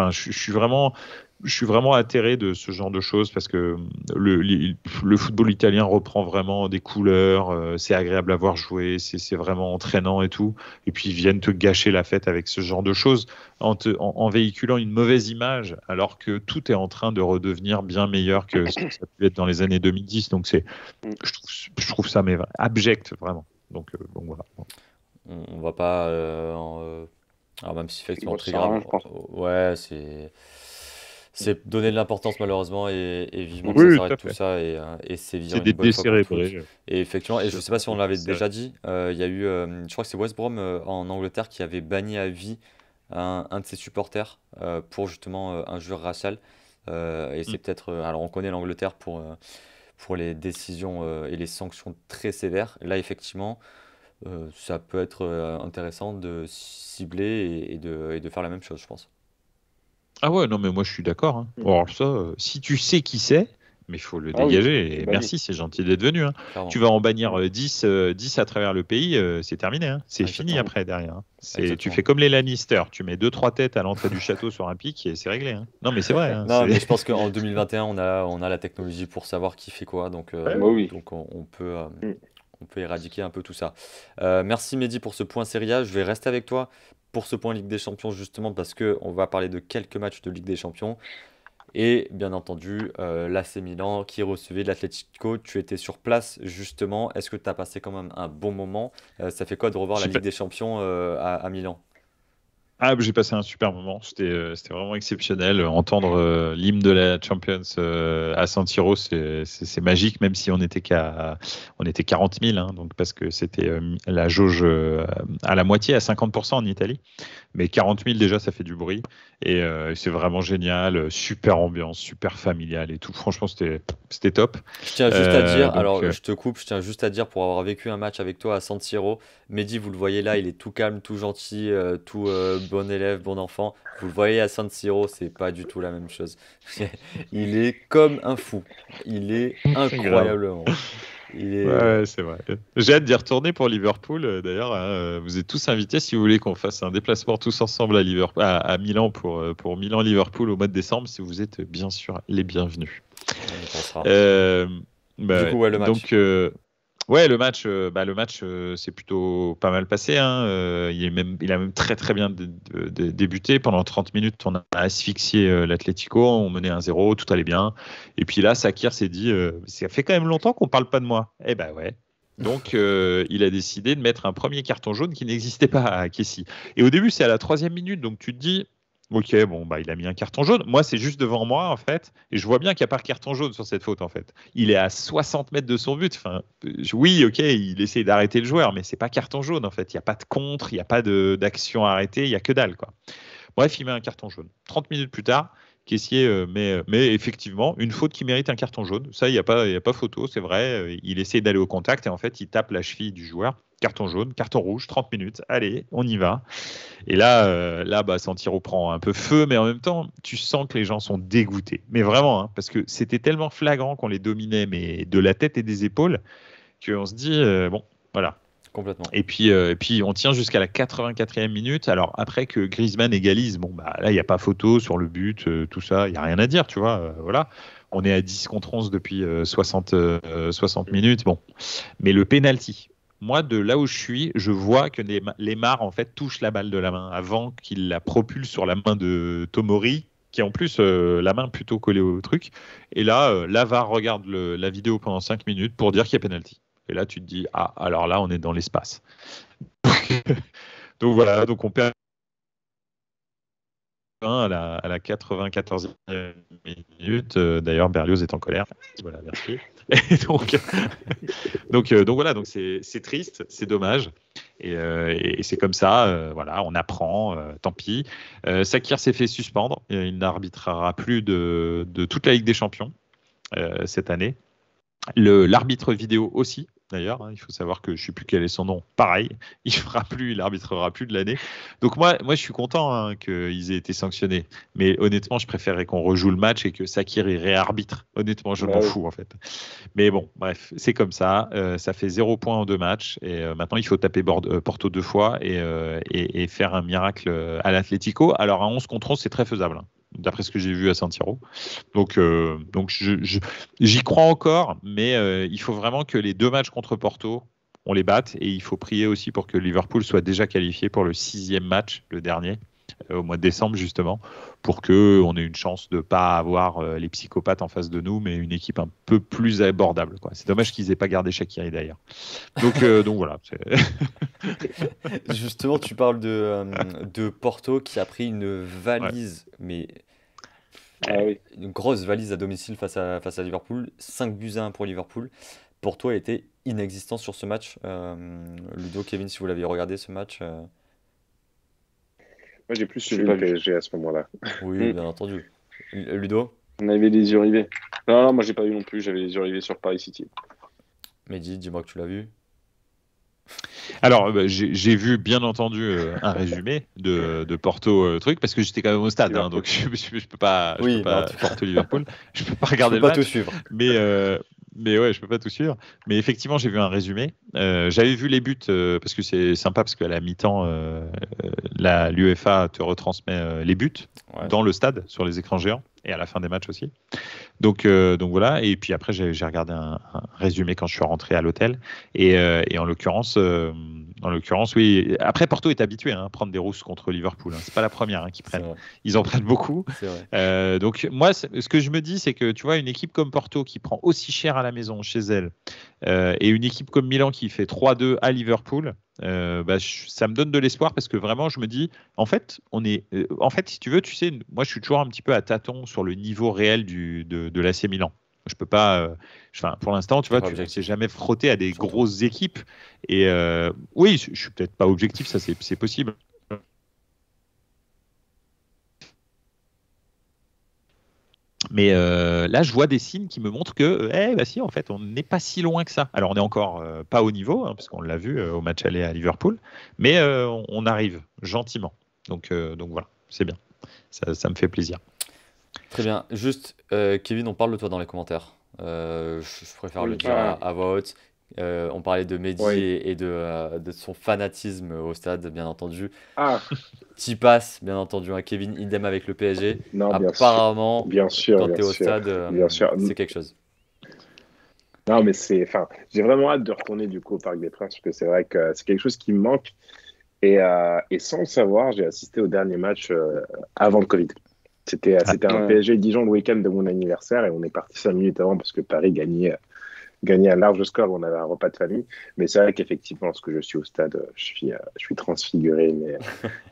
suis vraiment je suis vraiment atterré de ce genre de choses parce que le football italien reprend vraiment des couleurs, c'est agréable à voir jouer, c'est vraiment entraînant et tout. Et puis ils viennent te gâcher la fête avec ce genre de choses en véhiculant une mauvaise image alors que tout est en train de redevenir bien meilleur que ce que ça a pu être dans les années 2010. Donc je trouve ça mais abject vraiment. Donc voilà. On va pas. Alors même si effectivement très grave. Ouais, c'est donner de l'importance malheureusement et vivement que ça s'arrête tout ça et sévir une bonne fois pour toutes. Et effectivement, et je sais pas si on l'avait déjà dit, il y a eu, je crois que c'est West Brom en Angleterre qui avait banni à vie un de ses supporters pour justement injure raciale. Et c'est peut-être, alors on connaît l'Angleterre pour les décisions et les sanctions très sévères. Là effectivement, ça peut être intéressant de cibler et de faire la même chose, je pense. Ah ouais, non, mais moi je suis d'accord. Hein. Alors ça, si tu sais qui c'est, mais il faut le dégager. Oui, et merci, c'est gentil d'être venu. Hein. Tu vas en bannir 10 à travers le pays, c'est terminé. Hein. C'est fini après derrière. Hein. Tu fais comme les Lannister, tu mets 2-3 têtes à l'entrée du château sur un pic et c'est réglé. Hein. Non, mais c'est vrai. Hein, non, mais je pense qu'en 2021, on a la technologie pour savoir qui fait quoi. Donc, donc on peut éradiquer un peu tout ça. Merci Mehdi pour ce point Serie A. Je vais rester avec toi pour ce point Ligue des Champions justement parce qu'on va parler de quelques matchs de Ligue des Champions. Et bien entendu, l'AC Milan qui recevait l'Atlético. Tu étais sur place justement. Est-ce que tu as passé quand même un bon moment? Ça fait quoi de revoir la Ligue des Champions à Milan? Ah, j'ai passé un super moment, c'était vraiment exceptionnel. Entendre l'hymne de la Champions à San Siro, c'est magique, même si on était 40 000, hein, donc parce que c'était la jauge à la moitié, à 50% en Italie. Mais 40 000 déjà, ça fait du bruit. Et c'est vraiment génial, super ambiance, super familial et tout. Franchement, c'était top. Je tiens juste à dire, je te coupe, je tiens juste à dire pour avoir vécu un match avec toi à San Siro, Mehdi, vous le voyez là, il est tout calme, tout gentil, tout bon élève, bon enfant. Vous le voyez à San Siro, c'est pas du tout la même chose. Il est comme un fou. Il est incroyablement. Ouais, c'est vrai. J'ai hâte d'y retourner pour Liverpool. D'ailleurs, hein, vous êtes tous invités si vous voulez qu'on fasse un déplacement tous ensemble à Milan pour Milan-Liverpool au mois de décembre. Si vous êtes bien sûr les bienvenus. Du coup, le match. Donc, le match, c'est plutôt pas mal passé. Hein. Il a même très très bien débuté. Pendant 30 minutes, on a asphyxié l'Atlético. On menait 1-0, tout allait bien. Et puis là, Sakir s'est dit, ça fait quand même longtemps qu'on parle pas de moi. Eh ben ouais. Donc, il a décidé de mettre un premier carton jaune qui n'existait pas à Kessie. Et au début, c'est à la 3e minute. Donc, tu te dis, ok, bon, il a mis un carton jaune. Moi, c'est juste devant moi, en fait. Et je vois bien qu'il n'y a pas de carton jaune sur cette faute, en fait. Il est à 60 mètres de son but. Enfin, oui, ok, il essaie d'arrêter le joueur, mais c'est pas carton jaune, en fait. Il n'y a pas de contre, il n'y a pas d'action arrêtée, il n'y a que dalle, quoi. Bref, il met un carton jaune. 30 minutes plus tard, Kessié mais effectivement, une faute qui mérite un carton jaune. Ça, il n'y a pas photo, c'est vrai. Il essaie d'aller au contact et en fait, il tape la cheville du joueur. Carton jaune, carton rouge, 30 minutes. Allez, on y va. Et là, San Siro prend un peu feu, mais en même temps, tu sens que les gens sont dégoûtés. Mais vraiment, hein, parce que c'était tellement flagrant qu'on les dominait, mais de la tête et des épaules, qu'on se dit, bon, voilà. Complètement. Et puis on tient jusqu'à la 84e minute. Alors après que Griezmann égalise, là il n'y a pas photo sur le but, tout ça, il n'y a rien à dire, tu vois. Voilà, on est à 10 contre 11 depuis 60 minutes. Bon, mais le penalty. Moi, de là où je suis, je vois que Lemar en fait touche la balle de la main avant qu'il la propulse sur la main de Tomori, qui est en plus la main plutôt collée au truc. Et là, VAR regarde la vidéo pendant 5 minutes pour dire qu'il y a penalty. Et là, tu te dis, alors là, on est dans l'espace. Donc voilà, donc on perd à la 94e minute. D'ailleurs, Berlioz est en colère. Voilà, merci. Et donc voilà, donc c'est triste, c'est dommage. Et c'est comme ça, voilà, on apprend, tant pis. Sakir s'est fait suspendre. Il n'arbitrera plus de toute la Ligue des Champions cette année. L'arbitre vidéo aussi. D'ailleurs, hein, il faut savoir que je ne sais plus quel est son nom. Pareil, il arbitrera plus de l'année. Donc moi, je suis content qu'ils aient été sanctionnés. Mais honnêtement, je préférerais qu'on rejoue le match et que Sakir y réarbitre. Honnêtement, je m'en fous en fait. Mais bon, bref, c'est comme ça. Ça fait 0 points en 2 matchs. Et maintenant, il faut taper Porto 2 fois et faire un miracle à l'Atlético. Alors à 11 contre 11, c'est très faisable. Hein. d'après ce que j'ai vu à San Siro. Donc j'y crois encore, mais il faut vraiment que les 2 matchs contre Porto, on les batte, et il faut prier aussi pour que Liverpool soit déjà qualifié pour le 6e match, le dernier, au mois de décembre justement, pour qu'on ait une chance de ne pas avoir les psychopathes en face de nous, mais une équipe un peu plus abordable, quoi. C'est dommage qu'ils n'aient pas gardé Shaqiri d'ailleurs. Donc voilà. Justement, tu parles de Porto qui a pris une valise, mais une grosse valise à domicile face à Liverpool. 5-1 pour Liverpool. Porto a été inexistant sur ce match. Ludo, Kevin, si vous l'avez regardé ce match. Moi, j'ai plus suivi le PSG à ce moment-là. Oui, bien entendu. Ludo? On avait les yeux rivés. Non, moi, j'ai pas vu non plus. J'avais les yeux rivés sur Paris City. Mehdi, dis-moi que tu l'as vu. Alors, j'ai vu, bien entendu, un résumé de Porto truc, parce que j'étais quand même au stade, hein, donc je peux pas, Porto-Liverpool, je peux pas regarder le match. Tout suivre. Mais ouais, je peux pas tout suivre. Mais effectivement, j'ai vu un résumé. J'avais vu les buts parce que c'est sympa, parce qu'à la mi-temps, l'UEFA te retransmet les buts dans le stade sur les écrans géants, et à la fin des matchs aussi. Donc voilà. Et puis après, j'ai regardé un résumé quand je suis rentré à l'hôtel. Et en l'occurrence, oui. Après, Porto est habitué à prendre des rousses contre Liverpool. C'est pas la première qu'ils prennent. Ils en prennent beaucoup. Donc moi, ce que je me dis, c'est que tu vois, une équipe comme Porto qui prend aussi cher à la maison chez elle, et une équipe comme Milan qui fait 3-2 à Liverpool, ça me donne de l'espoir, parce que vraiment, je me dis, en fait, si tu veux, tu sais, moi, je suis toujours un petit peu à tâtons sur le niveau réel de l'AC Milan. Je peux pas. Pour l'instant, tu vois, tu ne s'est jamais frotté à des grosses équipes. Et oui, je suis peut-être pas objectif, ça c'est possible. Mais là, je vois des signes qui me montrent que, si, en fait, on n'est pas si loin que ça. Alors, on n'est encore pas au niveau, parce qu'on l'a vu au match aller à Liverpool, mais on arrive gentiment. Donc voilà, c'est bien. Ça me fait plaisir. Très bien. Juste, Kevin, on parle de toi dans les commentaires. Je préfère le dire à voix haute. On parlait de Mehdi et de son fanatisme au stade, bien entendu. T'y passes, bien entendu. Kevin, idem avec le PSG. Non, apparemment, bien sûr, quand tu es au stade, c'est quelque chose. Non, mais j'ai vraiment hâte de retourner du coup au Parc des Princes, parce que c'est vrai que c'est quelque chose qui me manque. Et sans le savoir, j'ai assisté au dernier match avant le Covid. C'était un PSG Dijon le week-end de mon anniversaire, et on est parti 5 minutes avant parce que Paris gagnait un large score. On avait un repas de famille, mais c'est vrai qu'effectivement, lorsque je suis au stade, je suis transfiguré.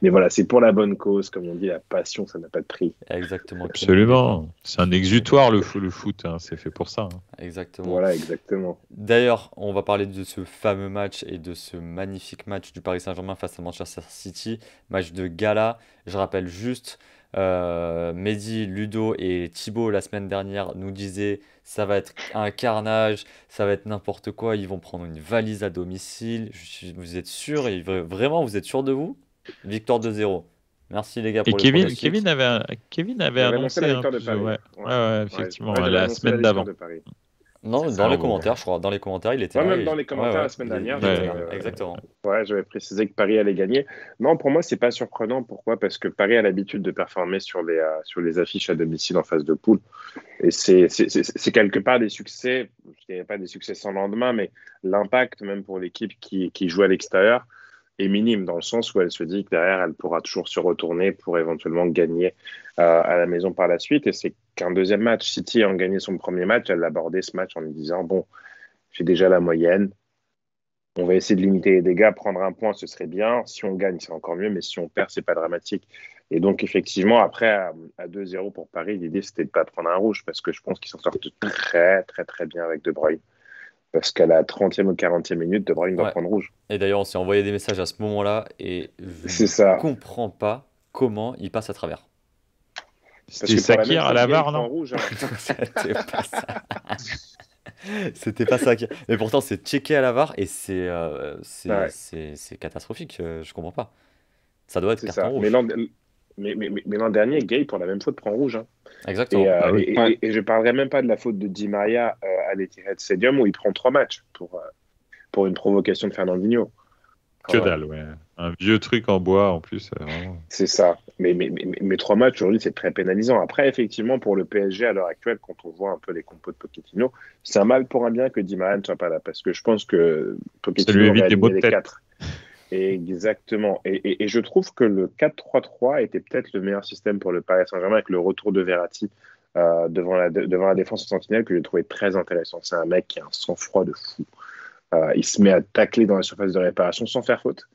Mais voilà, c'est pour la bonne cause, comme on dit, la passion, ça n'a pas de prix. Exactement. Absolument. C'est un exutoire le foot, c'est fait pour ça. Exactement. Voilà, exactement. D'ailleurs, on va parler de ce fameux match et de ce magnifique match du Paris Saint-Germain face à Manchester City, match de gala. Je rappelle juste. Mehdi, Ludo et Thibaut la semaine dernière nous disaient ça va être un carnage, ça va être n'importe quoi, ils vont prendre une valise à domicile. Vous êtes sûr, et vraiment vous êtes sûr de vous? Victoire 2-0. Merci les gars pour le pronostic. Kevin avait annoncé la victoire de Paris. Ouais, effectivement, la semaine d'avant. Non, dans les commentaires, je crois. Dans les commentaires, il était là. Même dans les commentaires la semaine dernière. Exactement. J'avais précisé que Paris allait gagner. Non, pour moi, c'est pas surprenant. Pourquoi? Parce que Paris a l'habitude de performer sur les affiches à domicile en phase de poule. Et c'est quelque part des succès, je dirais pas des succès sans lendemain, mais l'impact même pour l'équipe qui joue à l'extérieur est minime, dans le sens où elle se dit que derrière, elle pourra toujours se retourner pour éventuellement gagner à la maison par la suite. Et c'est qu'un deuxième match. City ayant gagné son premier match, elle abordait ce match en lui disant, bon, j'ai déjà la moyenne, on va essayer de limiter les dégâts, prendre un point, ce serait bien. Si on gagne, c'est encore mieux, mais si on perd, c'est pas dramatique. Et donc, effectivement, après, à 2-0 pour Paris, l'idée, c'était de pas prendre un rouge, parce que je pense qu'ils s'en sortent très, très, très bien avec De Bruyne. Parce qu'à la 30e ou 40e minute, De Bruyne doit prendre rouge. Et d'ailleurs, on s'est envoyé des messages à ce moment-là, et je ne comprends pas comment il passe à travers. C'était Sakir à la VAR, non? C'était pas ça. C'était pas ça. Mais pourtant, c'est checké à la VAR, et c'est catastrophique. Je comprends pas. Ça doit être carton rouge. Mais l'an dernier, Gay, pour la même faute, prend rouge. Exactement. Et je ne parlerai même pas de la faute de Di Maria à l'Etihad Stadium, où il prend 3 matchs pour une provocation de Fernandinho. Que dalle, ouais. Un vieux truc en bois, en plus. C'est ça. Mais 3 matchs aujourd'hui, c'est très pénalisant. Après, effectivement, pour le PSG à l'heure actuelle, quand on voit un peu les compos de Pochettino, c'est un mal pour un bien que Di Maria ne soit pas là. Parce que je pense que Pochettino aurait aligné les 4. Exactement. Et je trouve que le 4-3-3 était peut-être le meilleur système pour le Paris Saint-Germain avec le retour de Verratti devant la défense sentinelle que j'ai trouvé très intéressant. C'est un mec qui a un sang-froid de fou. Il se met à tacler dans la surface de réparation sans faire faute.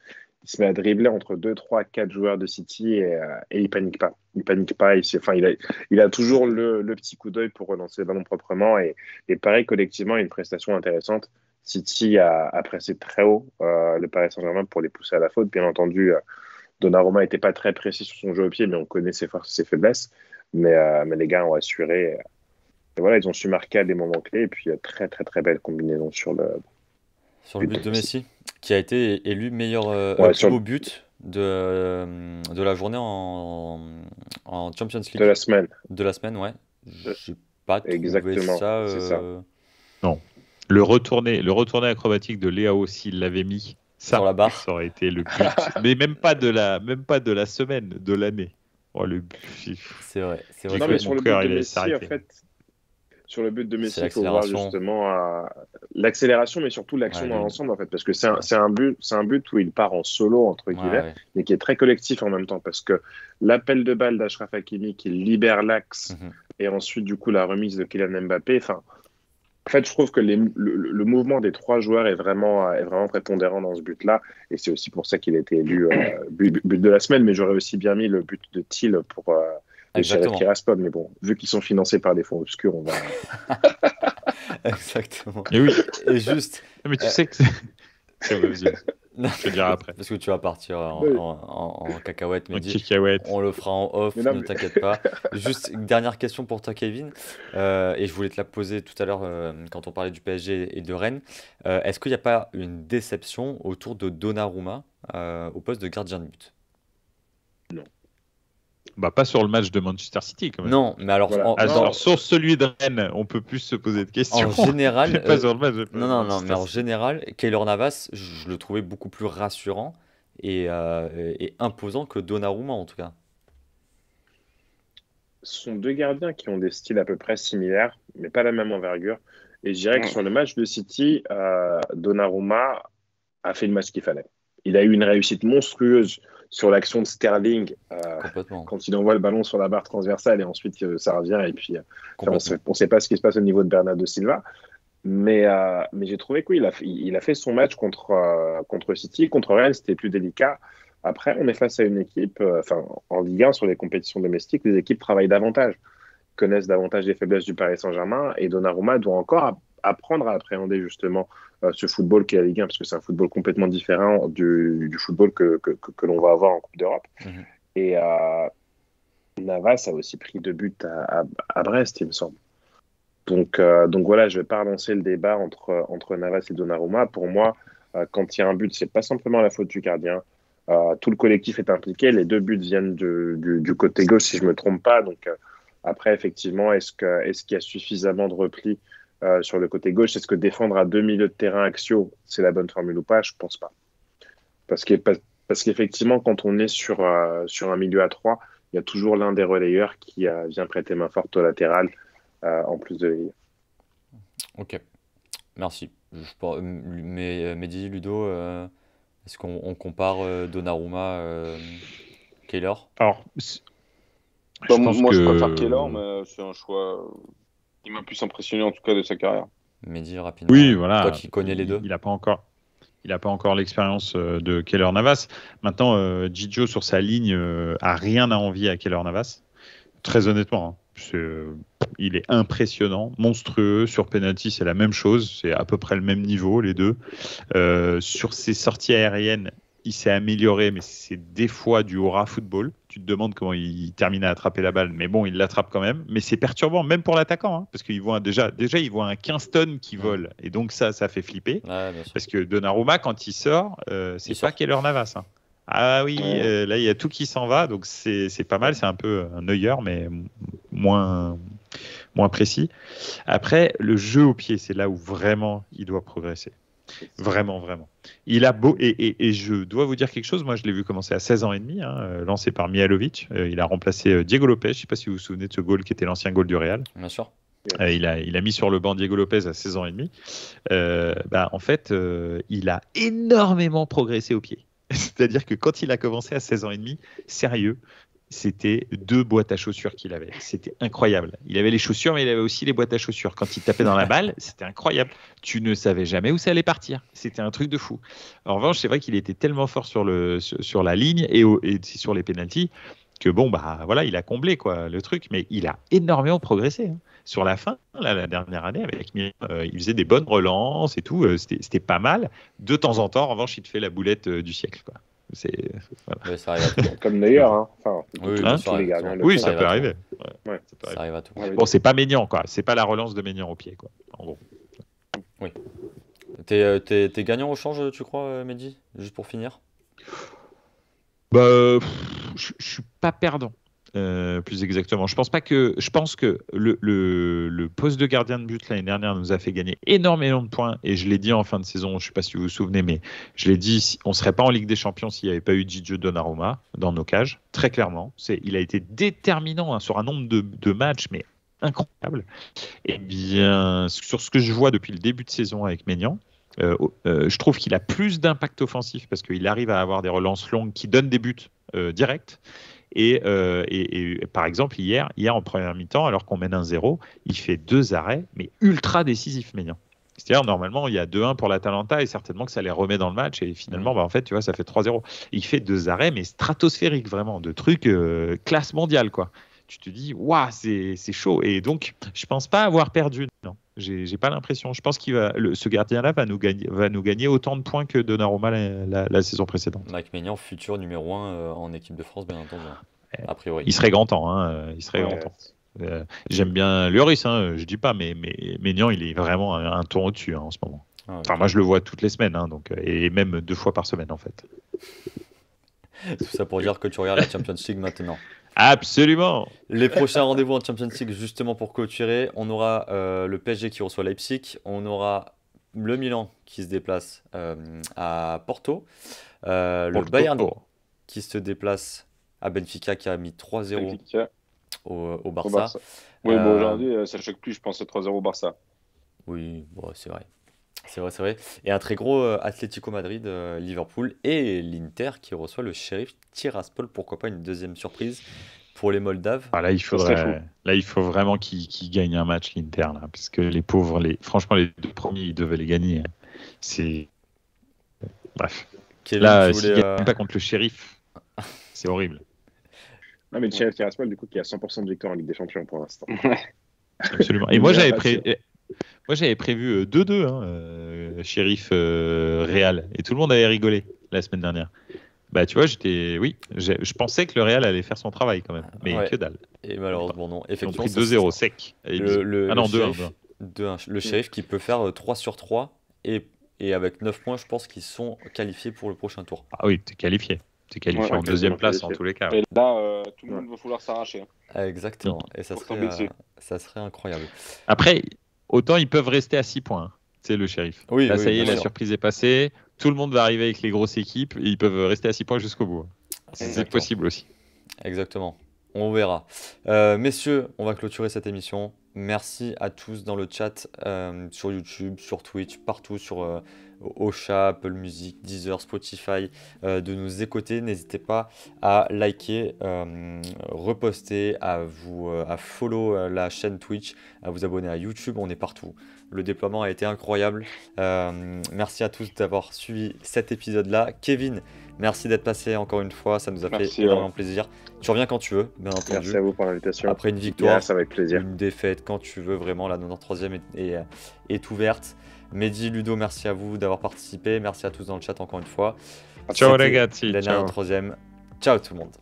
Il se met à dribbler entre 2, 3, 4 joueurs de City et il panique pas. Il panique pas. Il a toujours le petit coup d'œil pour relancer le ballon proprement. Et pareil, collectivement, il y a une prestation intéressante. City a pressé très haut le Paris Saint-Germain pour les pousser à la faute. Bien entendu, Donnarumma n'était pas très précis sur son jeu au pied, mais on connaît ses forces et ses faiblesses. Mais les gars ont assuré. Et voilà, ils ont su marquer à des moments clés. Et puis, très, très, très belle combinaison sur le but de Messi, qui a été élu meilleur plus beau but de la journée en Champions League. De la semaine. De la semaine, ouais. J'ai pas trouvé Exactement, ça. c'est ça. Non. Le retourné acrobatique de Léao, s'il l'avait mis sur la barre, ça aurait été le but. Mais même pas de la semaine, de l'année. Oh, le but. C'est vrai. Non, mais sur le but de Messi, en fait, sur le but de Messi, il faut voir justement l'accélération, mais surtout l'action dans l'ensemble, en fait, parce que c'est un but où il part en solo, entre guillemets, mais qui est très collectif en même temps, parce que l'appel de balle d'Achraf Hakimi qui libère l'axe, et ensuite, du coup, la remise de Kylian Mbappé, en fait, je trouve que le mouvement des 3 joueurs est vraiment prépondérant dans ce but-là, et c'est aussi pour ça qu'il a été élu but de la semaine, mais j'aurais aussi bien mis le but de Thiel pour le Sheriff Tiraspol, mais bon, vu qu'ils sont financés par des fonds obscurs, on va... Exactement. Et oui. Et juste... Mais tu sais que c'est... Je te dirai après. Parce que tu vas partir en cacahuète, mais on le fera en off, ne t'inquiète pas. Juste une dernière question pour toi, Kevin, et je voulais te la poser tout à l'heure quand on parlait du PSG et de Rennes. Est-ce qu'il n'y a pas une déception autour de Donnarumma au poste de gardien de but? Non. Bah, pas sur le match de Manchester City, quand même. Non, mais alors... Voilà. Sur celui de Rennes, on peut plus se poser de questions. En général... pas sur le match non, mais en général, Keylor Navas, je le trouvais beaucoup plus rassurant et imposant que Donnarumma, en tout cas. Ce sont 2 gardiens qui ont des styles à peu près similaires, mais pas la même envergure. Et je dirais que sur le match de City, Donnarumma a fait le match qu'il fallait. Il a eu une réussite monstrueuse sur l'action de Sterling quand il envoie le ballon sur la barre transversale et ensuite ça revient et puis on ne sait pas ce qui se passe au niveau de Bernardo Silva, mais j'ai trouvé qu'il a fait son match contre City. Contre Rennes, c'était plus délicat. Après, on est face à une équipe, en Ligue 1 sur les compétitions domestiques, les équipes travaillent davantage, connaissent davantage les faiblesses du Paris Saint-Germain, et Donnarumma doit encore apprendre à appréhender justement ce football qu'est la Ligue 1, parce que c'est un football complètement différent du football que l'on va avoir en Coupe d'Europe. Et Navas a aussi pris 2 buts à Brest, il me semble. Donc voilà, je ne vais pas relancer le débat entre Navas et Donnarumma. Pour moi, quand il y a un but, c'est pas simplement la faute du gardien. Tout le collectif est impliqué. Les 2 buts viennent du côté gauche, si je ne me trompe pas. Donc après, effectivement, est-ce qu'il y a suffisamment de repli sur le côté gauche? Est-ce que défendre à 2 milieux de terrain axiaux, c'est la bonne formule ou pas? Je ne pense pas. Parce qu'effectivement, quand on est sur un milieu à 3, il y a toujours l'un des relayeurs qui vient prêter main forte au latéral, en plus de l'ailier. Ok, merci. Mais Mehdi, Ludo, est-ce qu'on compare Donnarumma, Keylor? Alors, je préfère Keylor, mais c'est un choix qui m'a plus impressionné en tout cas de sa carrière. Mehdi, rapidement. Oui, voilà. Toi qui connais les deux. Il n'a pas encore l'expérience de Keylor Navas. Maintenant, Gigio sur sa ligne a rien à envier à Keylor Navas. Très honnêtement, il est impressionnant, monstrueux. Sur penalty, c'est la même chose. C'est à peu près le même niveau, les deux. Sur ses sorties aériennes, il s'est amélioré, mais c'est des fois du aura football. Tu te demandes comment il termine à attraper la balle, mais bon, il l'attrape quand même. Mais c'est perturbant, même pour l'attaquant, parce qu'il voit déjà il voit un Kingston qui vole, et donc ça fait flipper. Ouais, parce que Donnarumma, quand il sort, c'est pas Keylor Navas. Ah oui, là il y a tout qui s'en va, donc c'est pas mal. C'est un peu un Neuer, mais moins précis. Après, le jeu au pied, c'est là où vraiment il doit progresser. Vraiment, vraiment. Il a beau et je dois vous dire quelque chose. Moi, je l'ai vu commencer à 16 ans et demi, lancé par Mihalovic. Il a remplacé Diego Lopez. Je ne sais pas si vous vous souvenez de ce goal qui était l'ancien goal du Real. Bien sûr. Il a mis sur le banc Diego Lopez à 16 ans et demi. En fait, il a énormément progressé au pied. C'est-à-dire que quand il a commencé à 16 ans et demi, sérieux, c'était 2 boîtes à chaussures qu'il avait. C'était incroyable. Il avait les chaussures, mais il avait aussi les boîtes à chaussures. Quand il tapait dans la balle, c'était incroyable. Tu ne savais jamais où ça allait partir. C'était un truc de fou. En revanche, c'est vrai qu'il était tellement fort sur la ligne et sur les pénaltys que voilà, il a comblé le truc, mais il a énormément progressé. Sur la fin, la dernière année, avec Milan, il faisait des bonnes relances et tout. C'était pas mal. De temps en temps, en revanche, il te fait la boulette du siècle. Voilà. Ouais, ça arrive à tout. Comme d'ailleurs. Enfin, oui, les gardiens. Oui, ça peut arriver. Ouais. Ça arrive à tout. Bon, c'est pas Maignan, quoi. C'est pas la relance de Maignan au pied, quoi. En gros. Oui. T'es gagnant au change, tu crois, Mehdi? Juste pour finir. Je suis pas perdant. Plus exactement. Je pense que le poste de gardien de but l'année dernière nous a fait gagner énormément de points et je l'ai dit en fin de saison, je ne sais pas si vous vous souvenez, mais je l'ai dit, on ne serait pas en Ligue des Champions s'il n'y avait pas eu Gigio Donnarumma dans nos cages, très clairement. Il a été déterminant sur un nombre de matchs, mais incroyable. Et bien, sur ce que je vois depuis le début de saison avec Maignan, je trouve qu'il a plus d'impact offensif parce qu'il arrive à avoir des relances longues qui donnent des buts directs. Et par exemple, hier en première mi-temps, alors qu'on mène 1-0, il fait 2 arrêts, mais ultra décisifs, Maignan. C'est-à-dire, normalement, il y a 2-1 pour l'Atalanta et certainement que ça les remet dans le match. Et finalement, en fait, tu vois, ça fait 3-0. Il fait 2 arrêts, mais stratosphériques, vraiment, de trucs classe mondiale, quoi. Tu te dis, waouh, c'est chaud. Et donc, je pense pas avoir perdu. Non, j'ai pas l'impression. Je pense ce gardien-là va nous gagner autant de points que Donnarumma la saison précédente. Mike Maignan, futur numéro 1 en équipe de France, bien entendu. A priori. Il serait grand temps. Il serait grand temps. J'aime bien Lloris, je dis pas, mais Maignan, il est vraiment un ton au-dessus en ce moment. Enfin, moi, je le vois toutes les semaines, et même 2 fois par semaine, en fait. Tout ça pour dire que tu regardes la Champions League maintenant. Absolument. Les prochains rendez-vous en Champions League, justement pour clôturer, on aura le PSG qui reçoit Leipzig, on aura le Milan qui se déplace à Porto, le Bayern qui se déplace à Benfica qui a mis 3-0 au Barça. Oui, aujourd'hui, ça ne choque plus, je pense, 3-0 au Barça. Oui, c'est vrai. C'est vrai. Et un très gros Atlético Madrid, Liverpool et l'Inter qui reçoit le Sheriff Tiraspol. Pourquoi pas une deuxième surprise pour les Moldaves. Là, il faut vraiment qu'ils gagnent un match, l'Inter, parce que les pauvres, franchement, les 2 premiers, ils devaient les gagner. Bref. Kevin, là, s'ils ne gagnent pas contre le Sheriff, c'est horrible. Non, mais le Sheriff Tiraspol, du coup, qui a 100% de victoire en Ligue des Champions pour l'instant. Absolument. Et moi, j'avais prévu 2-2, Sheriff Real. Et tout le monde avait rigolé la semaine dernière. Tu vois, je pensais que le Real allait faire son travail quand même. Mais que dalle. Et malheureusement, non. Effectivement, ils ont pris 2-0 sec. Non, 2-1. 2-1. Le Sheriff qui peut faire 3 sur 3 et avec 9 points, je pense qu'ils sont qualifiés pour le prochain tour. Ah oui, t'es qualifié. T'es qualifié en deuxième place en tous les cas. Et là, tout le monde va vouloir s'arracher. Exactement. Et ça serait incroyable. Après, autant ils peuvent rester à 6 points. C'est le Sheriff. Oui, ça y est, la surprise est passée. Tout le monde va arriver avec les grosses équipes et ils peuvent rester à 6 points jusqu'au bout. C'est possible aussi. Exactement. On verra. Messieurs, on va clôturer cette émission. Merci à tous dans le chat, sur YouTube, sur Twitch, partout, sur Ocha, Apple Music, Deezer, Spotify, de nous écouter. N'hésitez pas à liker, reposter, à follow la chaîne Twitch, à vous abonner à YouTube. On est partout. Le déploiement a été incroyable. Merci à tous d'avoir suivi cet épisode-là. Kevin, merci d'être passé encore une fois. Ça nous a fait énormément plaisir. Tu reviens quand tu veux, bien entendu. Merci à vous pour l'invitation. Après une victoire, ça va avec plaisir. Une défaite, quand tu veux, vraiment. La 93e est ouverte. Mehdi, Ludo, merci à vous d'avoir participé. Merci à tous dans le chat encore une fois. Ciao ragazzi. La 93e. Ciao tout le monde.